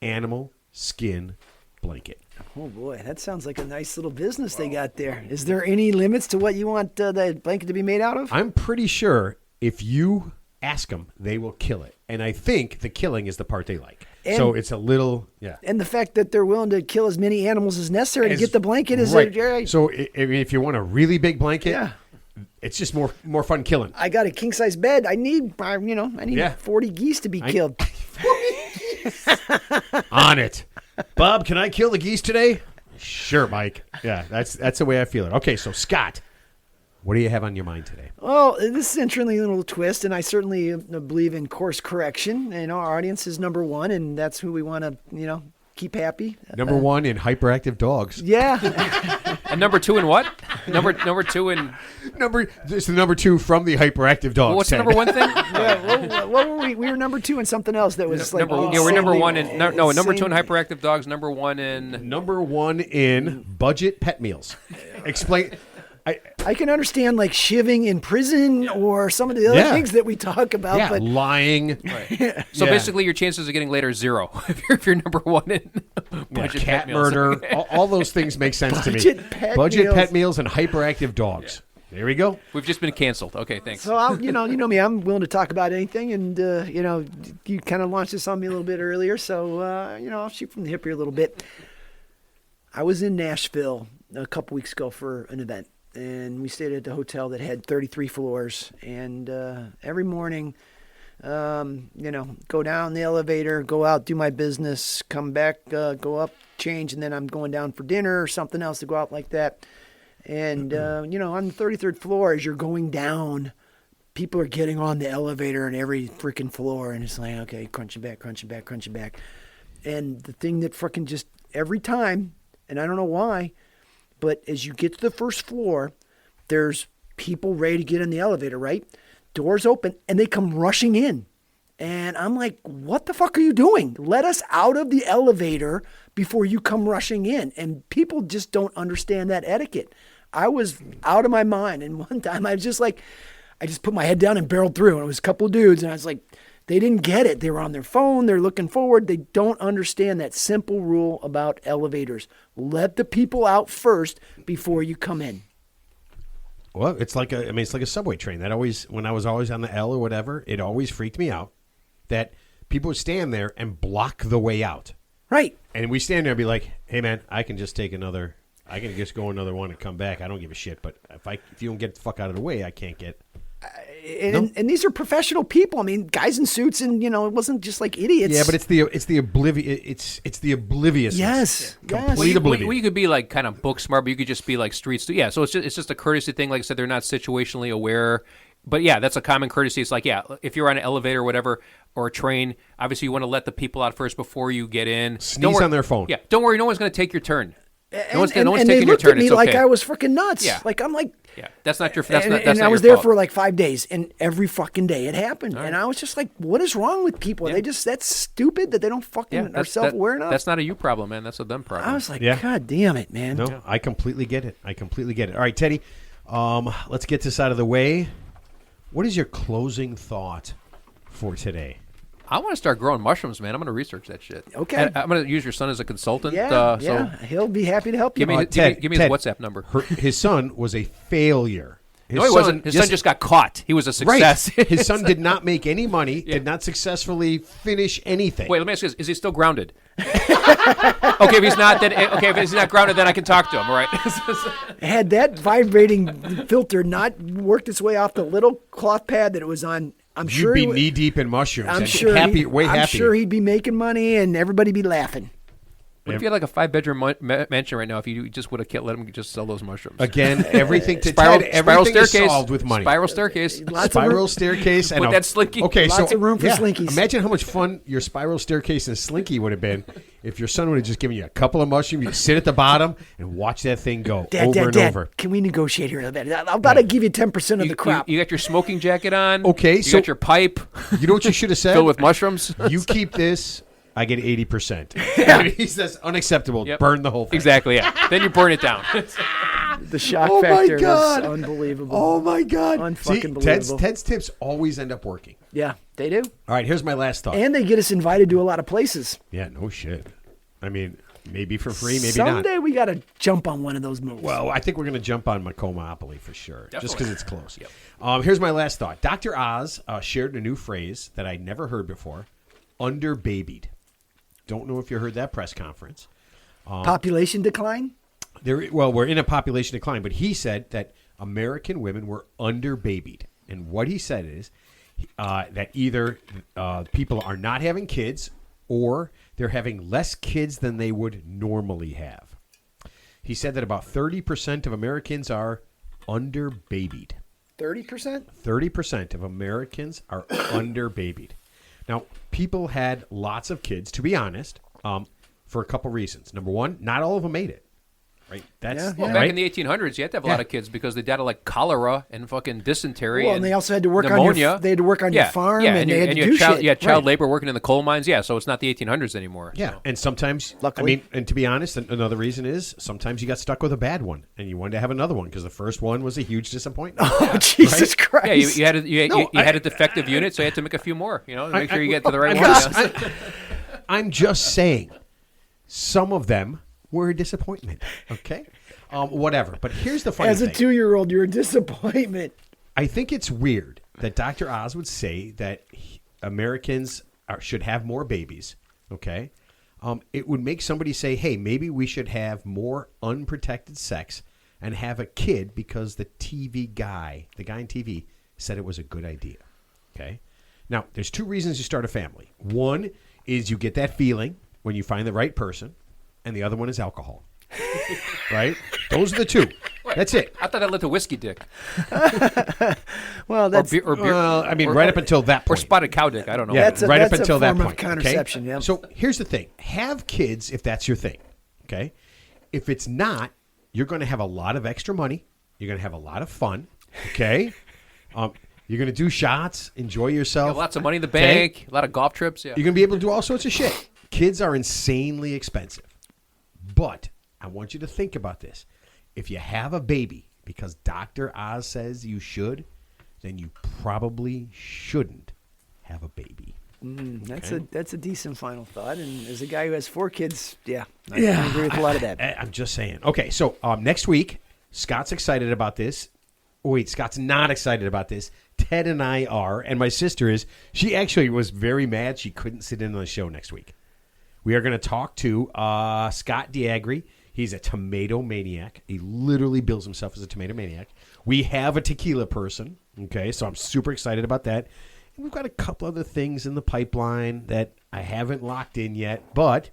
animal skin blanket. Oh, boy, that sounds like a nice little business they got there. Is there any limits to what you want that blanket to be made out of? I'm pretty sure if you ask them, they will kill it. And I think the killing is the part they like. And, so it's a little, yeah. And the fact that they're willing to kill as many animals as necessary to get the blanket is right. Right. So if you want a really big blanket, yeah. It's just more fun killing. I got a king size bed. I need 40 geese to be killed. On it. Bob, can I kill the geese today? Sure, Mike. Yeah, that's the way I feel it. Okay, so Scott, what do you have on your mind today? Well, this is interestingly a little twist, and I certainly believe in course correction. And our audience is number one, and that's who we want to, keep happy. Number one in hyperactive dogs. Yeah. And number two in what? Number two in It's the number two from the hyperactive dogs. well, what's the number one thing? Yeah, what were we? We were number two in something else that was we're number one in number two in hyperactive dogs. Number one in budget pet meals. Explain. I can understand like shivving in prison or some of the other things that we talk about. Yeah, but lying. Right. So basically, your chances of getting laid are zero if you're number one in budget cat pet meals. murder. all those things make sense to me. Budget pet meals and hyperactive dogs. Yeah. There we go. We've just been canceled. Okay, thanks. So you know me, I'm willing to talk about anything, and you kind of launched this on me a little bit earlier, so I'll shoot from the hip here a little bit. I was in Nashville a couple weeks ago for an event. And we stayed at a hotel that had 33 floors. And every morning, go down the elevator, go out, do my business, come back, go up, change, and then I'm going down for dinner or something else to go out like that. And, on the 33rd floor, as you're going down, people are getting on the elevator on every freaking floor. And it's like, okay, crunching back. And the thing that freaking just every time, and I don't know why, but as you get to the first floor, there's people ready to get in the elevator, right? Doors open, and they come rushing in. And I'm like, what the fuck are you doing? Let us out of the elevator before you come rushing in. And people just don't understand that etiquette. I was out of my mind. And one time I was just like, I just put my head down and barreled through. And it was a couple of dudes. And I was like, they didn't get it. They were on their phone. They're looking forward. They don't understand that simple rule about elevators. Let the people out first before you come in. Well, it's like a subway train. When I was always on the L or whatever, it always freaked me out that people would stand there and block the way out. Right. And we stand there and be like, hey, man, I can just go another one and come back. I don't give a shit. But if you don't get the fuck out of the way, I can't get... And these are professional people. I mean, guys in suits, and it wasn't just like idiots. Yeah, but it's the obliviousness. Yes, complete oblivion. You could be like kind of book smart, but you could just be like street. Yeah, so it's just a courtesy thing. Like I said, they're not situationally aware. But yeah, that's a common courtesy. It's like, if you're on an elevator or whatever, or a train, obviously you want to let the people out first before you get in. Sneeze on their phone. Yeah, don't worry, no one's going to take your turn. No one's taking your turn. And they looked at me like I was freaking nuts. Yeah. Like I'm like. Yeah, that's not your. And I was there for like 5 days, and every fucking day it happened. Right. And I was just like, "What is wrong with people? Yeah. That's stupid that they don't fucking are self-aware enough." That's not a you problem, man. That's a them problem. I was like, God damn it, man. No, I completely get it. All right, Teddy, let's get this out of the way. What is your closing thought for today? I want to start growing mushrooms, man. I'm going to research that shit. Okay. I'm going to use your son as a consultant. Yeah, he'll be happy to help you. Give me his WhatsApp number. His son was a failure. No, he wasn't. His son just got caught. He was a success. Right. His son did not make any money, did not successfully finish anything. Wait, let me ask you this. Is he still grounded? Okay, if he's not grounded, then I can talk to him, all right? Had that vibrating filter not worked its way off the little cloth pad that it was on, I'm sure you'd be knee deep in mushrooms. I'm and sure happy. I'm sure he'd be making money and everybody be laughing. What if you had like a 5-bedroom mansion right now? If you just would have let them just sell those mushrooms Again, everything to spiral, Ted, spiral everything is staircase, solved with money. Spiral staircase, Spiral staircase, and Put that slinky. Okay, Lots of room for slinkies. Imagine how much fun your spiral staircase and slinky would have been if your son would have just given you a couple of mushrooms. You'd sit at the bottom and watch that thing go Dad, over. Can we negotiate here a little bit? I'm about to give you 10% of the crop. You got your smoking jacket on. Okay, you got your pipe You know what you should have said? filled with mushrooms. You keep this. I get 80%. He says unacceptable. Yep. Burn the whole thing. Exactly. Yeah. Then you burn it down. The shock Oh my factor God. was unbelievable. Oh my God! Unfucking See, believable. Ted's tips always end up working. Yeah, they do. All right, here's my last thought. And they get us invited to a lot of places. Yeah, no shit. I mean, maybe for free, maybe Someday not. we got to jump on one of those moves. Well, I think we're going to jump on Macomopoly for sure, just because it's close. Yep. Here's my last thought. Dr. Oz shared a new phrase that I never heard before: underbabied. Don't know if you heard that press conference. Population decline? We're in a population decline, but he said that American women were underbabied. And what he said is that either people are not having kids or they're having less kids than they would normally have. He said that about 30% of Americans are underbabied. 30%? 30% of Americans are underbabied. Now, people had lots of kids, to be honest, for a couple reasons. Number one, not all of them made it. Right? That's Well, back in the 1800s, you had to have a lot of kids because they died of like cholera and fucking dysentery. Well, and they also had to work pneumonia. on your. They had to work on your farm, and they had to you do child, shit. You had child Right. labor working in the coal mines. Yeah, so it's not the 1800s anymore. Yeah, so. and sometimes, Luckily. and to be honest, another reason is sometimes you got stuck with a bad one, and you wanted to have another one because the first one was a huge disappointment. Oh, Jesus Christ. Yeah, you had a defective unit, so you had to make a few more. To make sure you get to the right one. I'm just saying, some of them were a disappointment. Okay, whatever. But here's the funny As a thing. 2-year-old, you're a disappointment. I think it's weird that Dr. Oz would say that Americans should have more babies. Okay, it would make somebody say, "Hey, maybe we should have more unprotected sex and have a kid because the guy on TV, said it was a good idea." Okay, now there's two reasons you start a family. One is you get that feeling when you find the right person, and the other one is alcohol. Right? Those are the two. That's it. I thought that led to whiskey dick. Well, that's or beer, Well, I mean, right up until that or point. spotted cow dick. I don't know. Yeah, That's a- right up that's a until that form of point. contraception, Okay? yeah. So here's the thing: have kids if that's your thing. Okay, if it's not, you're going to have a lot of extra money. You're going to have a lot of fun. Okay, you're going to do shots, enjoy yourself. Got lots of money in the Okay? bank, a lot of golf trips. Yeah. You're going to be able to do all sorts of shit. Kids are insanely expensive, but I want you to think about this: if you have a baby because Dr. Oz says you should, then you probably shouldn't have a baby. that's a decent final thought. And as a guy who has 4 kids, I agree with a lot of that. I'm just saying. Okay, so next week, Scott's excited about this. Wait, Scott's not excited about this. Ted and I are, and my sister is. She actually was very mad she couldn't sit in on the show next week. We are going to talk to Scott Diagri. He's a tomato maniac. He literally bills himself as a tomato maniac. We have a tequila person, okay, so I'm super excited about that. And we've got a couple other things in the pipeline that I haven't locked in yet, but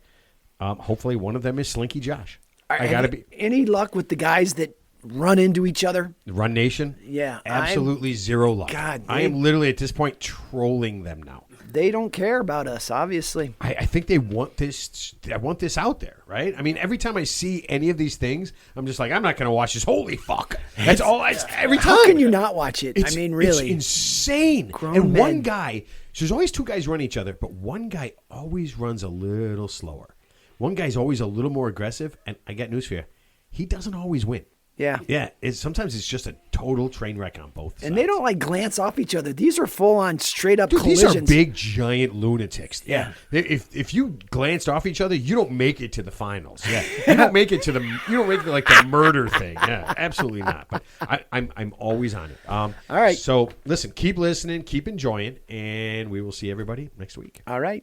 hopefully one of them is Slinky Josh. I got to be Any luck with the guys that run into each other? Run Nation. Yeah, absolutely zero luck. God, I am literally at this point trolling them now. They don't care about us, obviously. I think they want this. I want this out there, right? I mean, every time I see any of these things, I'm just like, I'm not going to watch this. Holy fuck! That's all. Every time. How can you not watch it? I mean, really, it's insane. Grown and men. one guy, so there's always two guys running each other, but one guy always runs a little slower. One guy's always a little more aggressive, and I got news for you: he doesn't always win. Yeah. Sometimes it's just a total train wreck on both sides. And they don't glance off each other. These are full on straight up Dude, collisions. these are big, giant lunatics. Yeah. If you glanced off each other, you don't make it to the finals. Yeah. You don't make it to like the murder thing. Yeah, absolutely not. But I'm always on it. All right. So listen, keep listening, keep enjoying, and we will see everybody next week. All right.